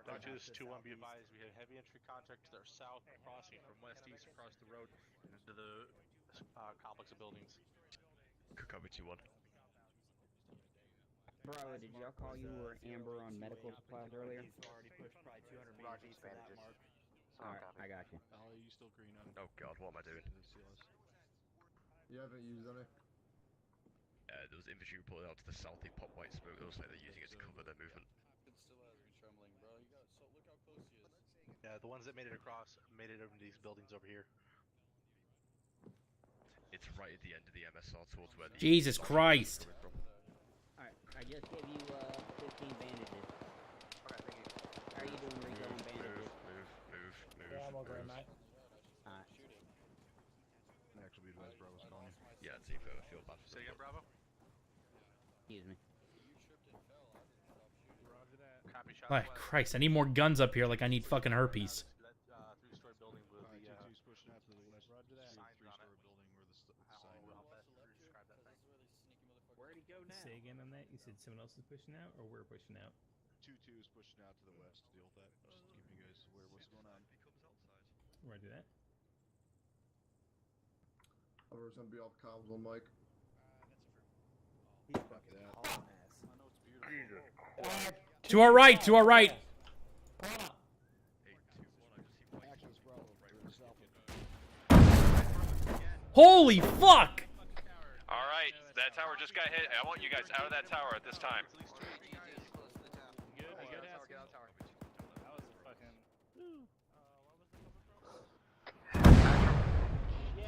Roger, this is 2-1. Be advised, we have heavy entry contact to their south, crossing from west-east across the road into the complex of buildings. Copy 2-1. Bravo, did y'all call you or Amber on medical supplies earlier? Already pushed probably 200 Roger, meters east of that bandages. mark. Alright, I got you. Are you still green on? Oh god, what am I doing? You haven't used any? There was infantry pulling out to the south, they pop white smoke, it looks like they're using it to cover their movement. Yeah, the ones that made it across made it over these buildings over here. It's right at the end of the MSR towards where the... Jesus Christ! Alright, I just gave you 15 bandages. Okay, thank you. How are you doing, Rico, on bandages? Move. Yeah, I'm okay, mate. Alright. Actually, be advised, Bravo's calling you. Yeah, it's even I feel bad for Say again, Bravo? Excuse me. Roger that. Copy shot. Oh, Christ, I need more guns up here like I need fucking herpes. Three-story building with the T2's pushing out to the west. Roger that. Three-story building where the sign Describe that thing. Where'd he go now? Say again on that. You said someone else is pushing out, or we're pushing out? 2-2 is pushing out to the west. Deal with that. Just keeping you guys aware of what's going on. Roger that. Other's gonna be off comms on Mike. He's fucking hauling ass. To our right, to our right! Holy fuck! Alright, that tower just got hit. I want you guys out of that tower at this time.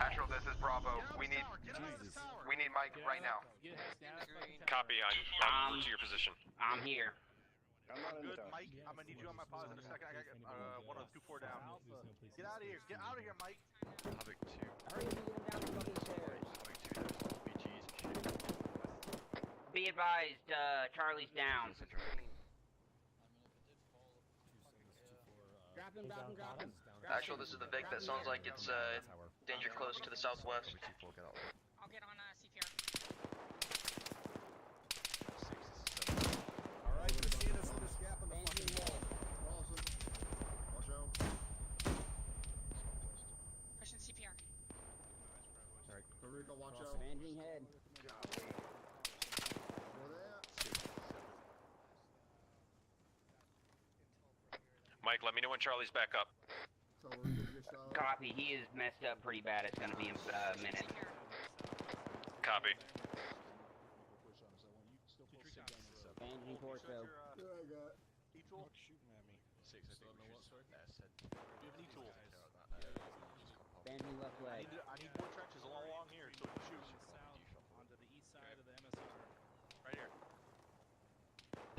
Actual, this is Bravo. We need Mike right now. Copy, I'm to your position. I'm here. Good, Mike. I'm gonna need you on my pause in a second. I got one of the 2-4 down. Get out of here. Get out of here, Mike. Havoc 2. Hurry up and get him down the fucking stairs. Be advised, Charlie's down. Drop him, drop him, drop him. Actual, this is the Vic. That sounds like it's danger close to the southwest. I'll get on CPR. Alright, you're seeing this little gap in the fucking wall. Awesome. Watch out. Pushing CPR. Sorry. Rico, watch out. Bandaging head. Mike, let me know when Charlie's back up. Copy, he is messed up pretty bad. It's gonna be a minute. Copy. Bandaging torso. Yeah, I got. E-tool? Shooting at me. Do you have an E-tool? Bandaging left leg. I need more trenches along here so we can shoot. Onto the east side of the MSR. Right here.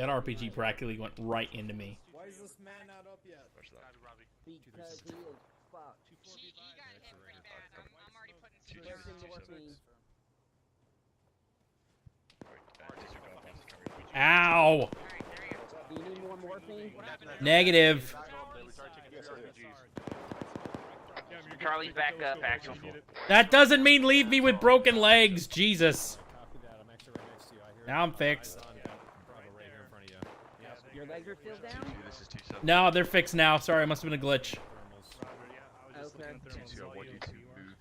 That RPG practically went right into me. Why is this man not up yet? Because he is fucked. He got hit pretty bad. I'm already putting There's CPR him morphine. Ow! Do you need more morphine? Negative. Charlie's back up, actual. That doesn't mean leave me with broken legs, Jesus. Now I'm fixed. Your legs are still down? No, they're fixed now. Sorry, it must have been a glitch. Okay.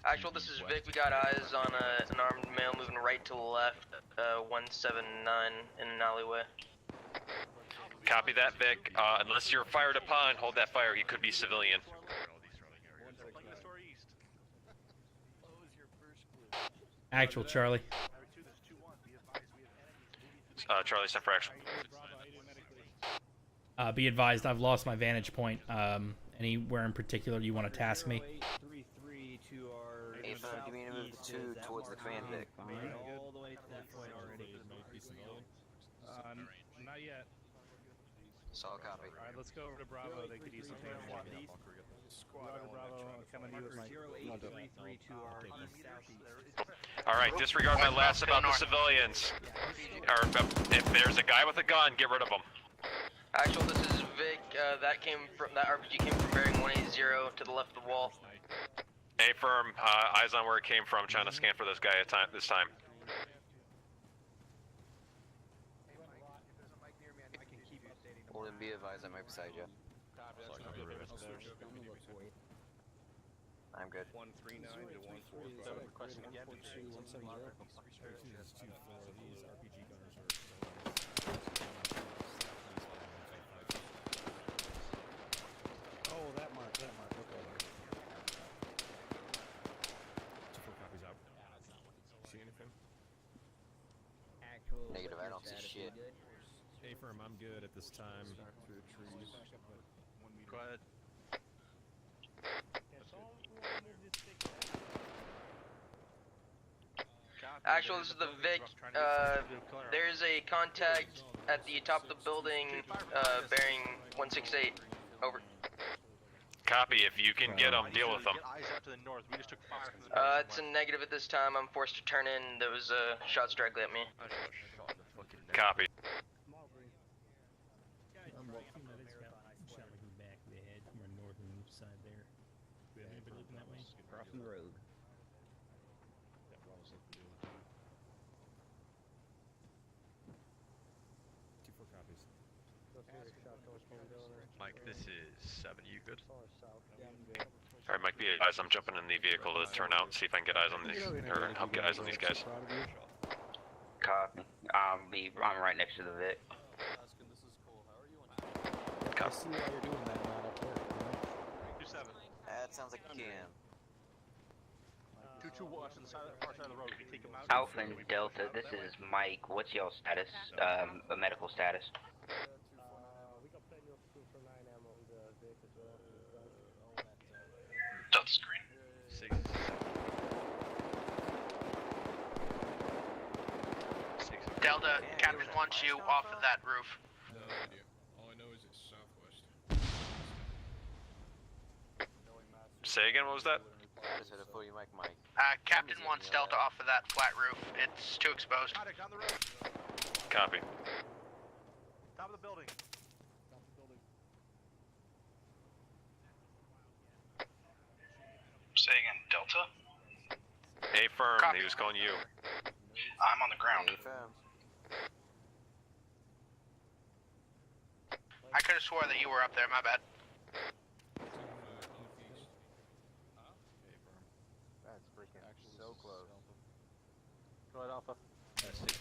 Actual, this is Vic. We got eyes on an armed male moving right to left, 179 in an alleyway. Copy that, Vic. Unless you're fired upon, hold that fire. He could be civilian. Actual Charlie. Charlie, step for action. Be advised, I've lost my vantage point. Anywhere in particular you want to task me? 3-3 to our give me a move 2 towards the command deck. All the way to that point already. Not yet. Solid copy. Alright, let's go over to Bravo. They could use some damage. Squad Bravo, coming to you with my... 0833 to our southeast. Alright, disregard my last about the civilians. Or if there's a guy with a gun, get rid of him. Actual, this is Vic. That RPG came from bearing 180 to the left of the wall. A firm, eyes on where it came from. Trying to scan for this guy at this time. Well, then be advised, I'm right beside you. I'm good. 139 to 145. Requesting again. Oh, that mark, okay. 2-4 copies out. See anything? Actual Negative, I your don't see status, shit. you good? A firm, I'm good at this time. Go ahead. Actual, this is the Vic. There's a contact at the top of the building, bearing 168. Over. Copy. If you can get them, deal with them. Get eyes out to the north. We just took fire from the It's a negative at this time. I'm forced to turn in. There was shots directly at me. Copy. Shot like in the back of the head from our northern side there. Do we have anybody looking that way? Crossing the road. 2-4 copies. Mike, this is 7. You good? Alright, Mike, be advised. I'm jumping in the vehicle to turn out and see if I can get eyes on these, or help get eyes on these guys. Copy. I'm right next to the Vic. I see why you're doing that, not up there. 2-7. That sounds like a can. 2-2 watch on the far side of the road. We take him out. Alpha and Delta, this is Mike. What's your status? Medical status? We got plenty of 2 for 9 ammo on the Vic as well. Delta screen. 6. 6. Delta, Captain wants you off of that roof. No idea. All I know is it's southwest. Say again, what was that? Just hit it for you, Mike. Captain wants Delta off of that flat roof. It's too exposed. Contact on the road. Copy. Top of the building. Say again, Delta? A firm, Copy. he was calling you. I'm on the ground. I could have swore that you were up there, my bad. That's freaking so close. Go ahead, Alpha. 6. East,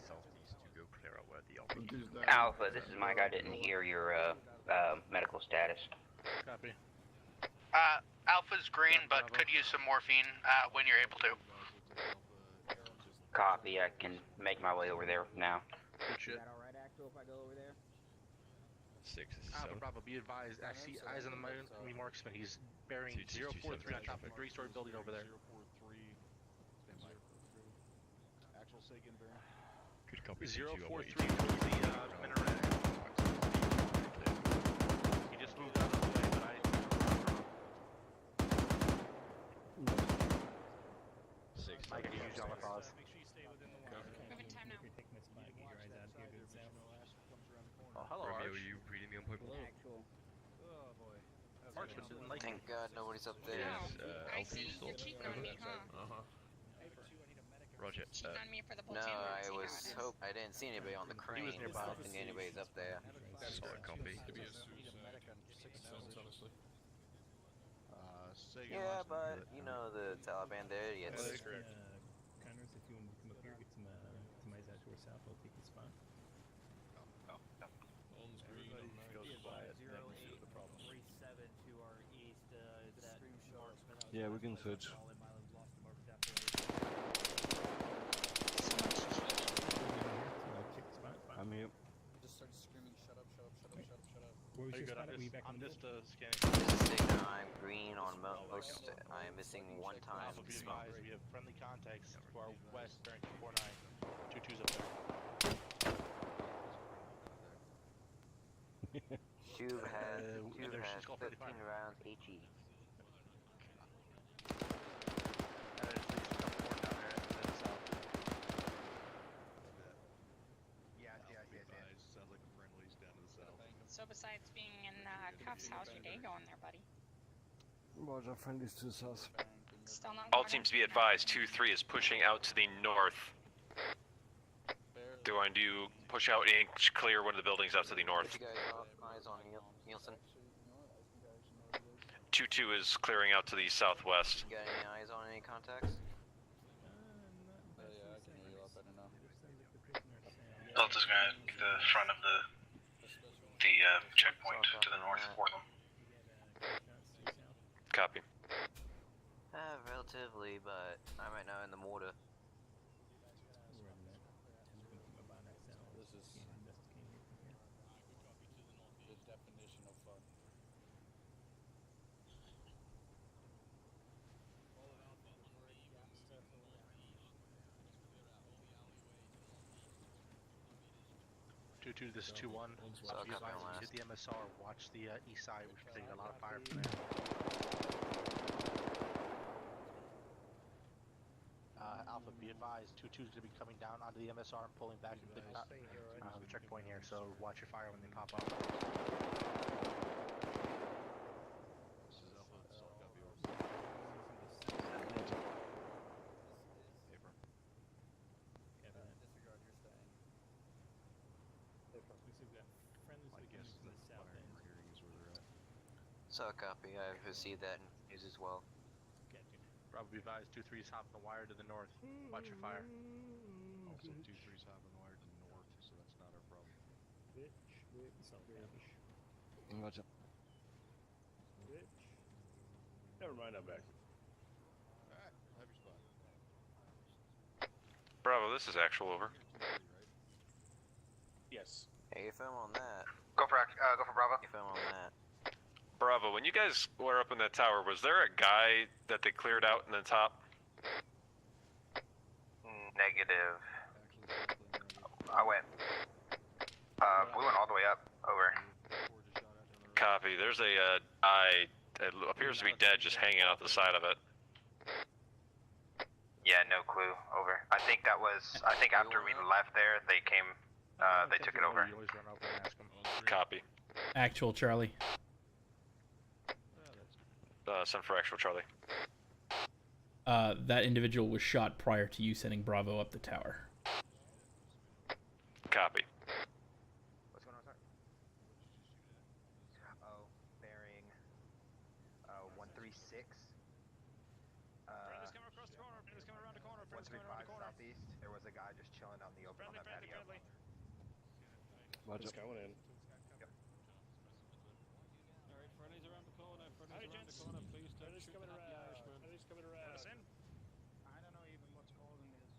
southeast to go clear out where the RP. Alpha, this is Mike. I didn't hear your medical status. Copy. Alpha's green, but could use some morphine when you're able to. Copy. I can make my way over there now. Good shit. Is that alright, Actual, if I go over there? 6 is Alpha 7. Bravo, be advised. I see eyes on the enemy marksman. He's bearing 043 on top of a 3-story building over there. 043. Stand by. Actual say again, Baron. Good copy. 043 towards the minaret. He just moved out of the way, but I... 6. I can use Java Pause. Moving time now. You're taking my spot, get your eyes out here to the south. Oh, hello, Romeo, Arch. you reading me on point below? Actual. Oh, boy. Archman didn't like me. Thank God nobody's up there. I see. You're cheating on me, huh? Roger. Cheating on me for the No, platoon. I Let's see how it is. I didn't see anybody on the crane. nearby. I don't think anybody's up there. Solid copy. Say again, Yeah, last name. but you know the Taliban there. Yes. Connors, if you want to come up here, get some eyes out to our south, I'll take the spot. Yeah, we can switch. I'm here. Just started screaming, shut up, shut up, shut up, shut up, shut up. Where was Are you your good? spot? Were you back on I'm the just middle? scanning. I'm green on most. I am missing one time. Alpha, be advised. We have friendly contacts to our west bearing 249. 2-2's up there. Tube has she's called 15 friendly fire. rounds HE. Sounds like a friendly's down to the south. So besides being in Cuff's house, your day going there, buddy? Roger, friendlies to the south. Still not All going? teams be advised, 2-3 is pushing out to the north. Going to push out and clear one of the buildings out to the north. You guys eyes on Nielsen? 2-2 is clearing out to the southwest. You got any eyes on any contacts? Yeah, I can hear you a lot better now. Delta's gonna get the front of the checkpoint to the north for them. Copy. Relatively, but I'm right now in the mortar. This is the definition of fun. This is 2-1. Be advised, when you hit the MSR, watch the east side. We're taking a lot of fire from there. Alpha, be advised, 2-2 is going to be coming down onto the MSR and pulling back into the checkpoint here, so watch your fire when they pop up. This is Alpha, Salt copy over. Paper. Disregard your staying. My guess is that the fire we're hearing is where they're at. So copy, I've received that news as well. Bravo, be advised, 2-3 is hopping the wire to the north. Watch your fire. Also, 2-3's hopping the wire to the north, so that's not our problem. Bitch. Gotcha. Bitch. Never mind, I'm back. Alright, have your spot. Bravo, this is actual over. Yes. Hey, film on that. Go for Bravo. Hey, film on that. Bravo, when you guys were up in that tower, was there a guy that they cleared out in the top? Negative. I went. We went all the way up. Over. Copy. There's a guy that appears to be dead just hanging out the side of it. Yeah, no clue. Over. I think after we left there, they came. They took it over. Copy. Actual Charlie. Send for actual Charlie. That individual was shot prior to you sending Bravo up the tower. Copy. What's going on, sir? Oh, bearing 136. Friendly's coming across the corner. Friendly's coming around the corner. Friendly's coming around the corner. Southeast. There was a guy just chilling on the open on that patio. Just going in. Alright, Friendly's around the corner. Friendly's around the corner. Please don't shoot at the Irishman. Friendly's coming around. Listen. I don't know even what's causing this.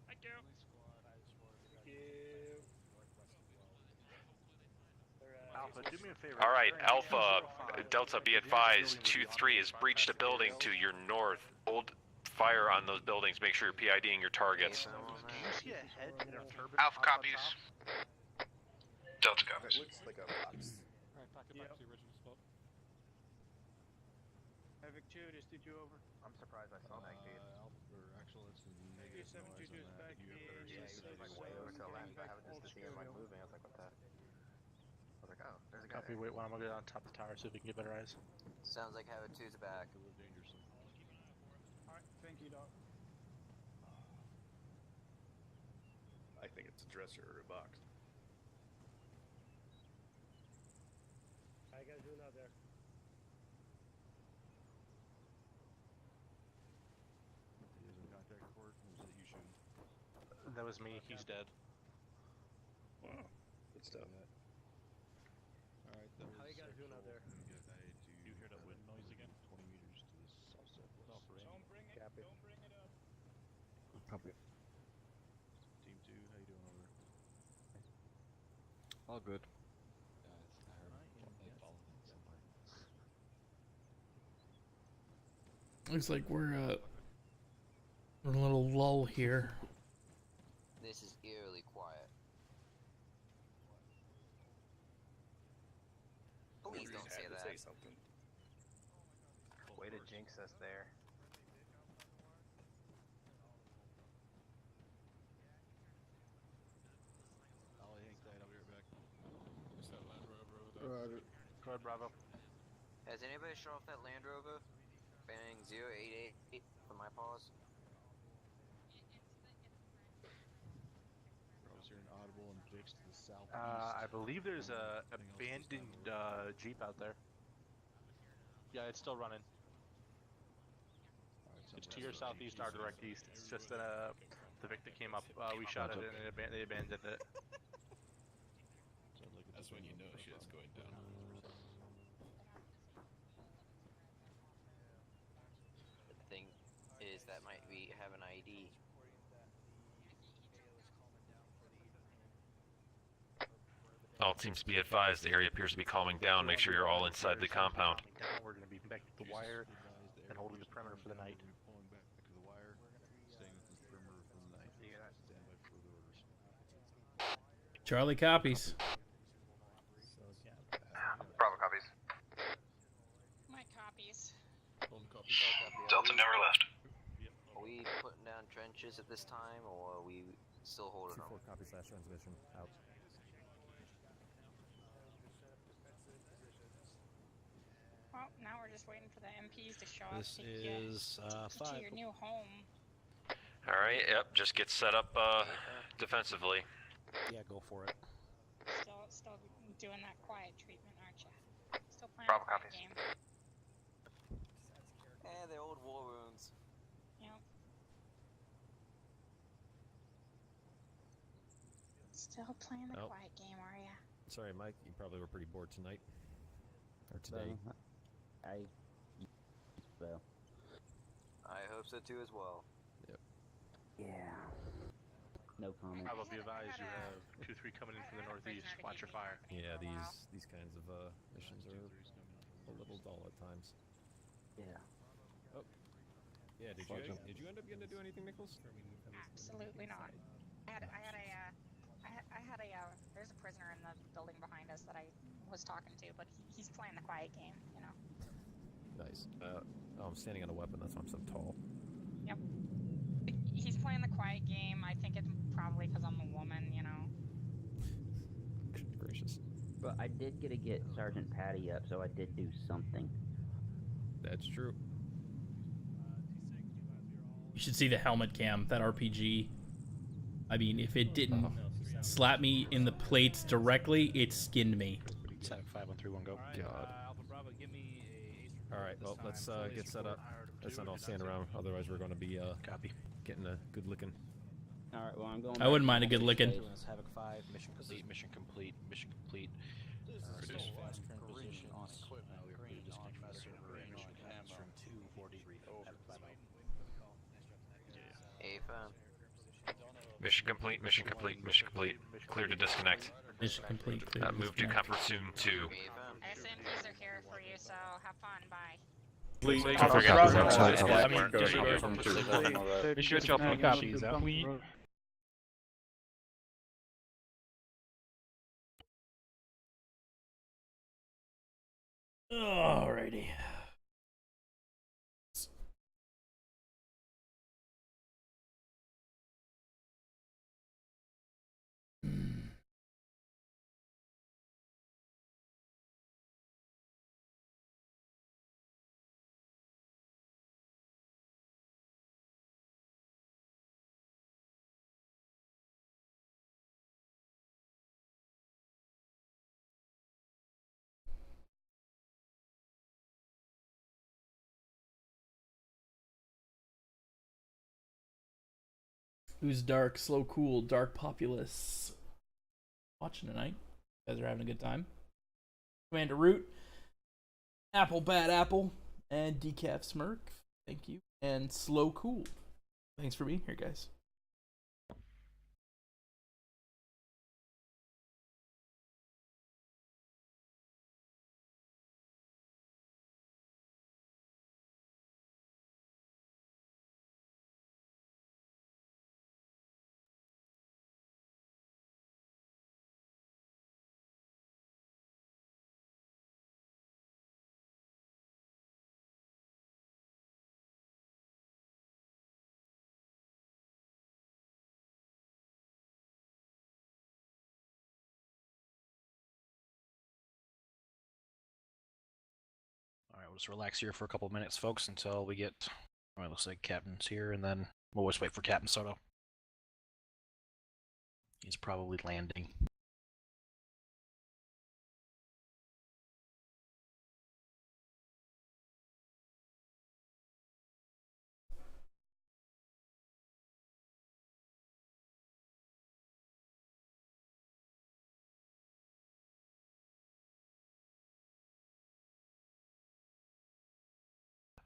Thank you. Alpha, do me a favor. All right, Alpha, Delta, be advised, 2-3 has breached a building to your north. Hold fire on those buildings. Make sure you're PIDing your targets. Do you see a head in a turban? Alpha copies. Delta copies. Looks like a box. Alright, back it back to the original spot. Havoc 2, this did you over? I'm surprised I saw that gate. Alpha, or actual, it's a negative noise 722 on is that. back You have in. better Yeah, say he was like way over to the left. I have just to see him like moving. I was like, what the? I was like, oh, there's a guy. Copy, wait, I'm gonna get on top of the tower so we can get better eyes. Sounds like Havoc 2's back. A little dangerously. Alright, thank you, Doc. I think it's a dresser or a box. How you guys doing out there? He is in contact report. Was it you shooting? That was me, he's dead. Wow, good stuff. Alright, that was How you guys doing out there? You hear that wind noise again? 20 meters to the south-southwest. Don't bring it. Copy. Don't bring it up. Copy. Team 2, how you doing over there? All good. Looks like we're in a little lull here. This is eerily quiet. Please don't say that. Say something. Way to jinx us there. Ollie, hang tight, I'll be right back. Go ahead, Bravo. Has anybody shot off that Land Rover? Banning 088 for my pause. I was hearing audible and Jake's to the southeast. I believe there's a abandoned Jeep out there. Yeah, it's still running. It's to your southeast, our direct east. It's just the the Vic that came up. We shot it and they abandoned it. That's when you know shit's going down. The thing is that might be have an ID. All teams be advised, the area appears to be calming down. Make sure you're all inside the compound. We're going to be back to the wire and holding the perimeter for the night. Pulling back to the wire, staying within the perimeter for the night. Stand by for further orders. Charlie copies. Bravo copies. My copies. Delta never left. Are we putting down trenches at this time, or are we still holding them? 2-4 copy / transmission out. Well, now we're just waiting for the MPs to show up This to get is to 5. your new home. Alright, yep, just get set up defensively. Yeah, go for it. Still doing that quiet treatment, aren't you? Still playing Bravo the quiet copies. game. They're old war wounds. Yep. Still playing the quiet game, are ya? Sorry, Mike. You probably were pretty bored tonight. Or today. So. I hope so too as well. Yep. Yeah. No comment. I will be advised you have 2-3 coming in from the northeast. Watch your fire. Yeah, these kinds of missions are a little dull at times. Yeah. Oh. Yeah. Did you end up getting to do anything, Nichols? Absolutely not. There's a prisoner in the building behind us that I was talking to, but he's playing the quiet game, you know. Nice. Oh, I'm standing on a weapon. That's why I'm so tall. Yep. He's playing the quiet game. I think it's probably because I'm a woman, you know. Gracious. But I did get Sergeant Patty up, so I did do something. That's true. You should see the helmet cam, that RPG. I mean, if it didn't slap me in the plates directly, it skinned me. 5131 go. God. Alright, well, let's get set up. Let's not all stand around, otherwise we're going to be getting a good licking. Alright, well, I'm going. I wouldn't mind a good licking. Havoc 5, mission complete, mission complete, mission complete. Produce fast transition on equipment. Green on server and from 243 over. AFM. Mission complete, mission complete, mission complete. Clear to disconnect. Mission complete. Move to comfort zone 2. SMPs are here for you, so have fun. Bye. Please, Be sure to drop copies out. Alrighty. Who's dark, slow, cool, dark populace? Watching tonight. You guys are having a good time. Commander Root, Apple Bad Apple, and Decaf Smirk. Thank you. And Slow Cool. Thanks for being here, guys. Alright, we'll just relax here for a couple minutes, folks, until we get... Alright, looks like Captain's here, and then we'll just wait for Captain Soto. He's probably landing.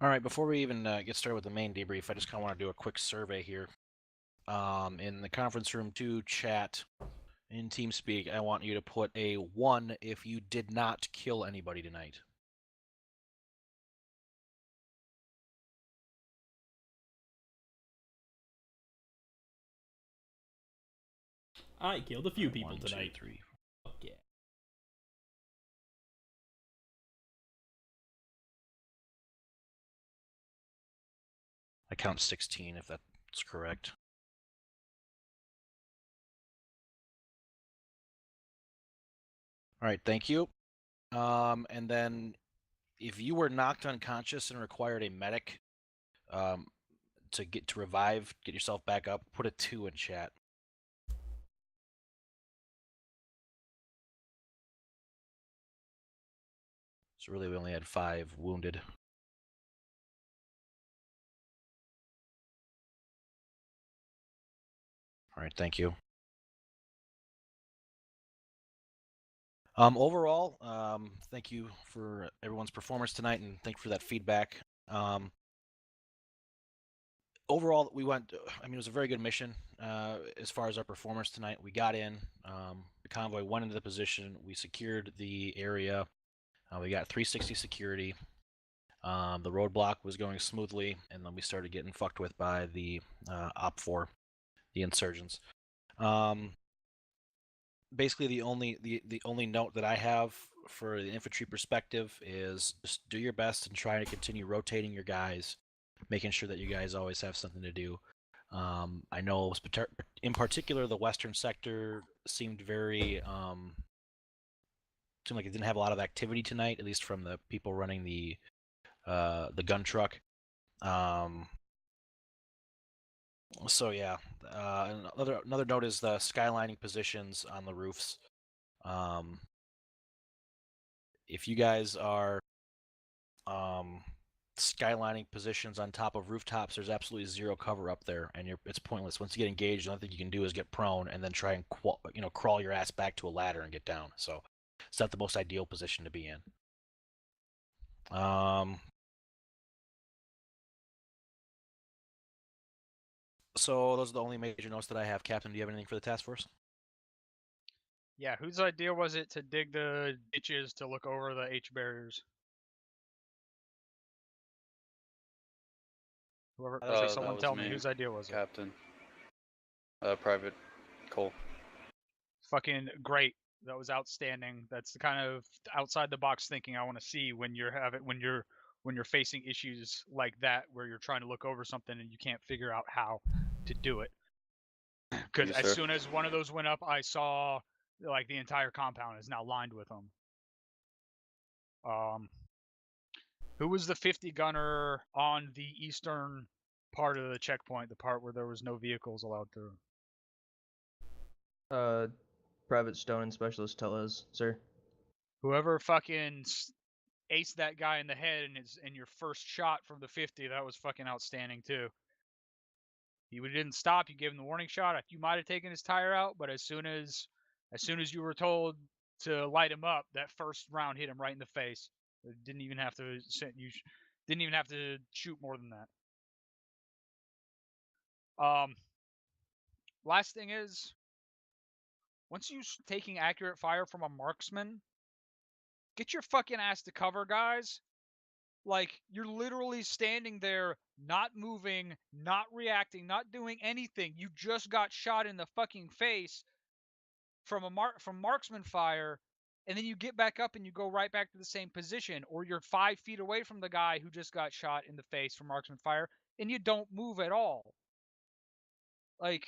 All right, before we even get started with the main debrief, I just kind of want to do a quick survey here. In the conference room 2 chat, in TeamSpeak, I want you to put a 1 if you did not kill anybody tonight. I killed a few people 1, tonight. 2, 3. Fuck yeah. I count 16 if that's correct. All right, thank you. And then if you were knocked unconscious and required a medic to revive, get yourself back up, put a 2 in chat. So really we only had 5 wounded. All right, thank you. Overall, thank you for everyone's performance tonight, and thank you for that feedback. Overall, it was a very good mission as far as our performance tonight. We got in, the convoy went into the position, we secured the area, we got 360 security. The roadblock was going smoothly, and then we started getting fucked with by the OPFOR, the insurgents. Basically, the only note that I have for the infantry perspective is just do your best and try to continue rotating your guys, making sure that you guys always have something to do. I know in particular the western sector seemed very seemed like it didn't have a lot of activity tonight, at least from the people running the gun truck. So yeah, another note is the skylining positions on the roofs. If you guys are skylining positions on top of rooftops, there's absolutely zero cover up there, and it's pointless. Once you get engaged, the only thing you can do is get prone and then try and crawl your ass back to a ladder and get down. So it's not the most ideal position to be in. So those are the only major notes that I have. Captain, do you have anything for the task force? Yeah, whose idea was it to dig the ditches to look over the H barriers? Whoever, someone tell me whose idea was it? Captain. Private Cole. Fucking great. That was outstanding. That's the kind of outside the box thinking I want to see when you're facing issues like that, where you're trying to look over something and you can't figure out how to do it. Because as soon as one of those went up, I saw like the entire compound is now lined with them. Who was the 50 gunner on the eastern part of the checkpoint, the part where there was no vehicles allowed through? Private Stone and Specialist Tellez, sir. Whoever fucking aced that guy in the head in your first shot from the 50, that was fucking outstanding too. He didn't stop. You gave him the warning shot. You might have taken his tire out, but as soon as you were told to light him up, that first round hit him right in the face. It didn't even have to shoot more than that. Last thing is, once you taking accurate fire from a marksman, get your fucking ass to cover, guys. Like, you're literally standing there, not moving, not reacting, not doing anything. You just got shot in the fucking face from marksman fire, and then you get back up and you go right back to the same position, or you're 5 feet away from the guy who just got shot in the face from marksman fire, and you don't move at all. Like,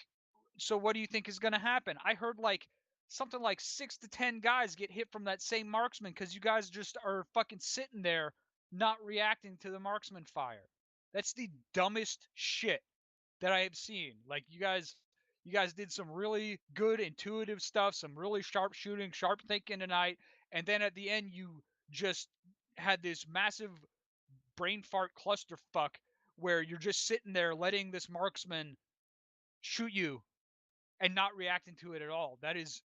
so what do you think is going to happen? I heard like something like 6 to 10 guys get hit from that same marksman because you guys just are fucking sitting there not reacting to the marksman fire. That's the dumbest shit that I have seen. Like, you guys did some really good intuitive stuff, some really sharp shooting, sharp thinking tonight, and then at the end you just had this massive brain fart clusterfuck where you're just sitting there letting this marksman shoot you and not reacting to it at all. That is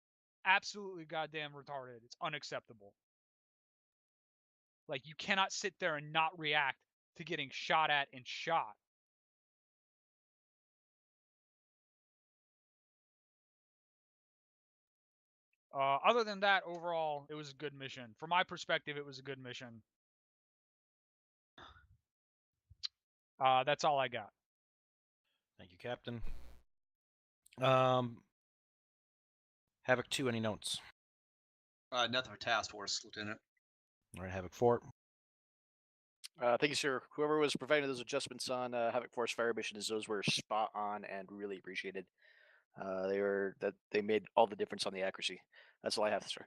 absolutely goddamn retarded. It's unacceptable. Like, you cannot sit there and not react to getting shot at and shot. Other than that, overall, it was a good mission. From my perspective, it was a good mission. That's all I got. Thank you, Captain. Havoc 2, any notes? Nothing for task force, Lieutenant. All right, Havoc 4. Thank you, sir. Whoever was providing those adjustments on Havoc Force fire missions, those were spot on and really appreciated. They made all the difference on the accuracy. That's all I have, sir.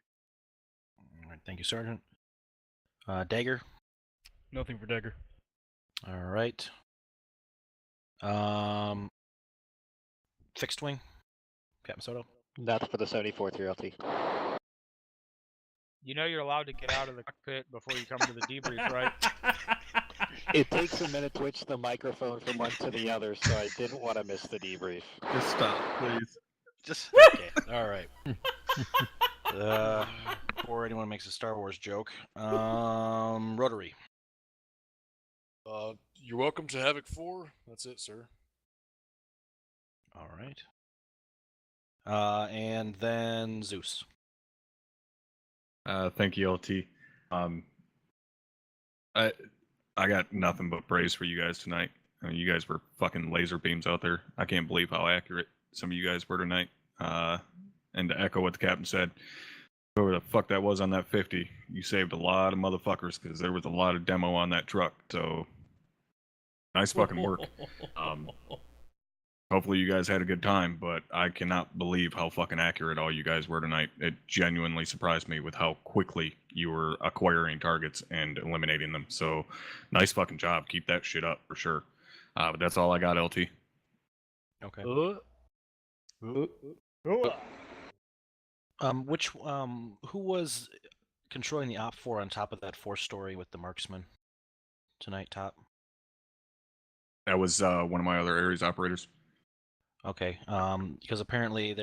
All right, thank you, Sergeant. Dagger. Nothing for Dagger. All right. Fixed wing. Captain Soto. Nothing for the 74th year LT. You know you're allowed to get out of the cockpit before you come to the debrief, right? It takes a minute to switch the microphone from one to the other, so I didn't want to miss the debrief. Just stop, please. Just okay. All right. Before anyone makes a Star Wars joke, Rotary. You're welcome to Havoc 4. That's it, sir. All right. And then Zeus. Thank you, LT. I got nothing but praise for you guys tonight. I mean, you guys were fucking laser beams out there. I can't believe how accurate some of you guys were tonight. And to echo what the captain said, whoever the fuck that was on that 50, you saved a lot of motherfuckers because there was a lot of demo on that truck. So nice fucking work. Hopefully you guys had a good time, but I cannot believe how fucking accurate all you guys were tonight. It genuinely surprised me with how quickly you were acquiring targets and eliminating them. So nice fucking job. Keep that shit up for sure. But that's all I got, LT. Okay. Who was controlling the Op 4 on top of that 4-story with the marksman tonight, Top? That was one of my other Ares operators. Okay, because apparently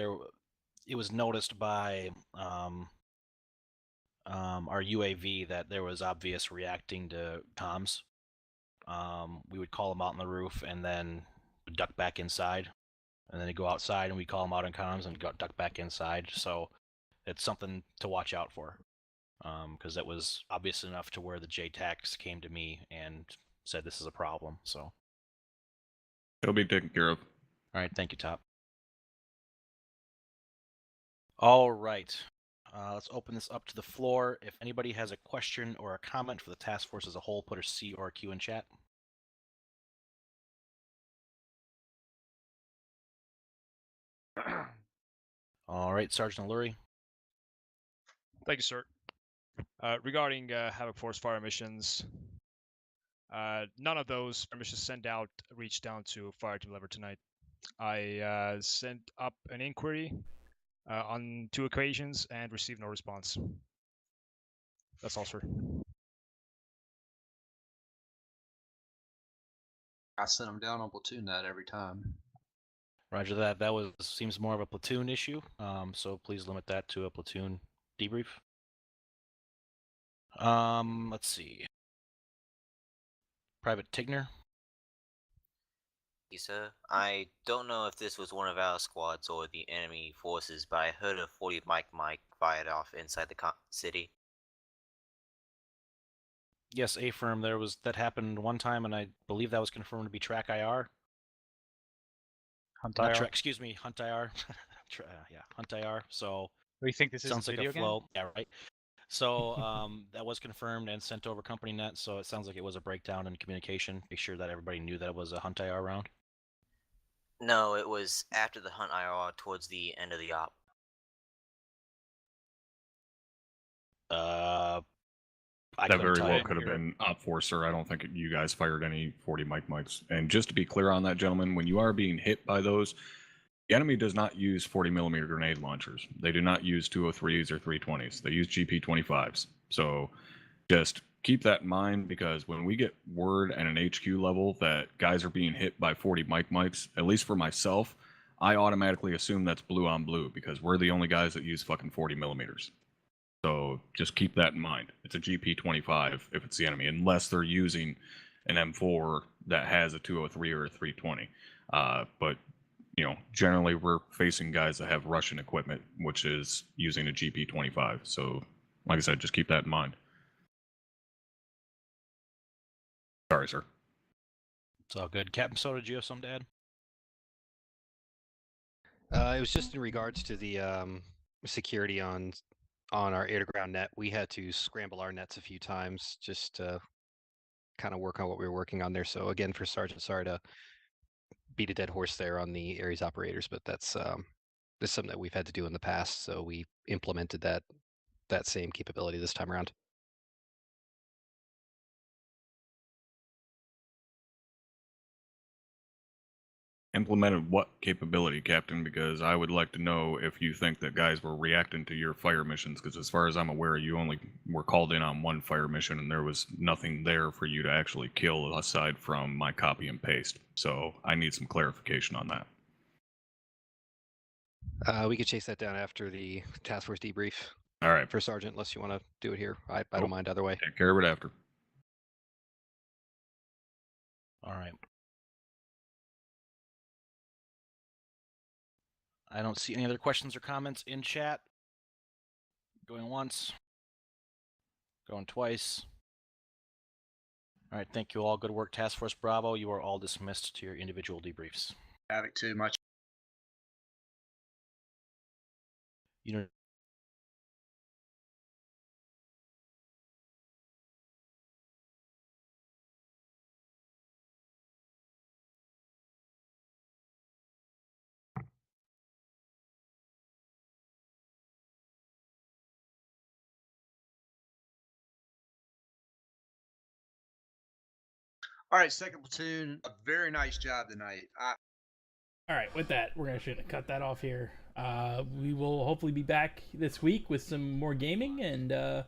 it was noticed by our UAV that there was obvious reacting to comms. We would call them out on the roof and then duck back inside, and then they go outside and we call them out on comms and duck back inside. So it's something to watch out for, because that was obvious enough to where the JTACs came to me and said this is a problem. So it'll be taken care of. All right, thank you, Top. All right, let's open this up to the floor. If anybody has a question or a comment for the task force as a whole, put a C or a Q in chat. All right, Sergeant Lurie. Thank you, sir. Regarding Havoc Force fire missions, none of those fire missions sent out reached down to fire team level tonight. I sent up an inquiry on 2 occasions and received no response. That's all, sir. I sent them down on platoon that every time. Roger that. That seems more of a platoon issue, so please limit that to a platoon debrief. Let's see. Private Tigner. Sir, I don't know if this was one of our squads or the enemy forces, but I heard a 40 Mike fired off inside the city. Yes, A-firm. That happened one time, and I believe that was confirmed to be Track IR. Hunt IR. Excuse me, Hunt IR. Yeah, Hunt IR. So we think this is sounds a like video a flow. game? Yeah, right. So that was confirmed and sent over company net. So it sounds like it was a breakdown in communication. Make sure that everybody knew that it was a Hunt IR round. No, it was after the Hunt IR towards the end of the op. That very well could have been Op 4, sir. I don't think you guys fired any 40 mics. And just to be clear on that, gentlemen, when you are being hit by those, the enemy does not use 40mm grenade launchers. They do not use 203s or 320s. They use GP25s. So just keep that in mind, because when we get word at an HQ level that guys are being hit by 40 mics, at least for myself, I automatically assume that's blue on blue, because we're the only guys that use fucking 40mm. So just keep that in mind. It's a GP25 if it's the enemy, unless they're using an M4 that has a 203 or a 320. But generally we're facing guys that have Russian equipment, which is using a GP25. So, like I said, just keep that in mind. Sorry, sir. It's all good. Captain Soda, do you have something to add? It was just in regards to the security on our air-to-ground net. We had to scramble our nets a few times just to kind of work on what we were working on there. So again, for Sergeant, sorry to beat a dead horse there on the Ares operators, but that's something that we've had to do in the past. So we implemented that same capability this time around. Implemented what capability, Captain? Because I would like to know if you think that guys were reacting to your fire missions, because as far as I'm aware, you only were called in on one fire mission and there was nothing there for you to actually kill aside from my copy and paste. So I need some clarification on that. We could chase that down after the task force debrief. All right. For Sergeant, unless you want to do it here. I don't mind either way. Take care of it after. All right. I don't see any other questions or comments in chat. Going once. Going twice. All right, thank you all. Good work, Task Force Bravo. You are all dismissed to your individual debriefs. Havoc 2, much. You know. All right, second platoon, a very nice job tonight. All right, with that, we're going to cut that off here. We will hopefully be back this week with some more gaming, and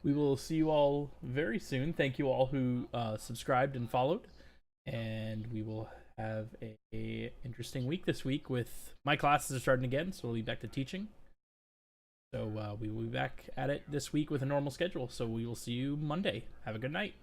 we will see you all very soon. Thank you all who subscribed and followed, and we will have a interesting week this week with my classes are starting again, so we'll be back to teaching. So we will be back at it this week with a normal schedule, so we will see you Monday. Have a good night.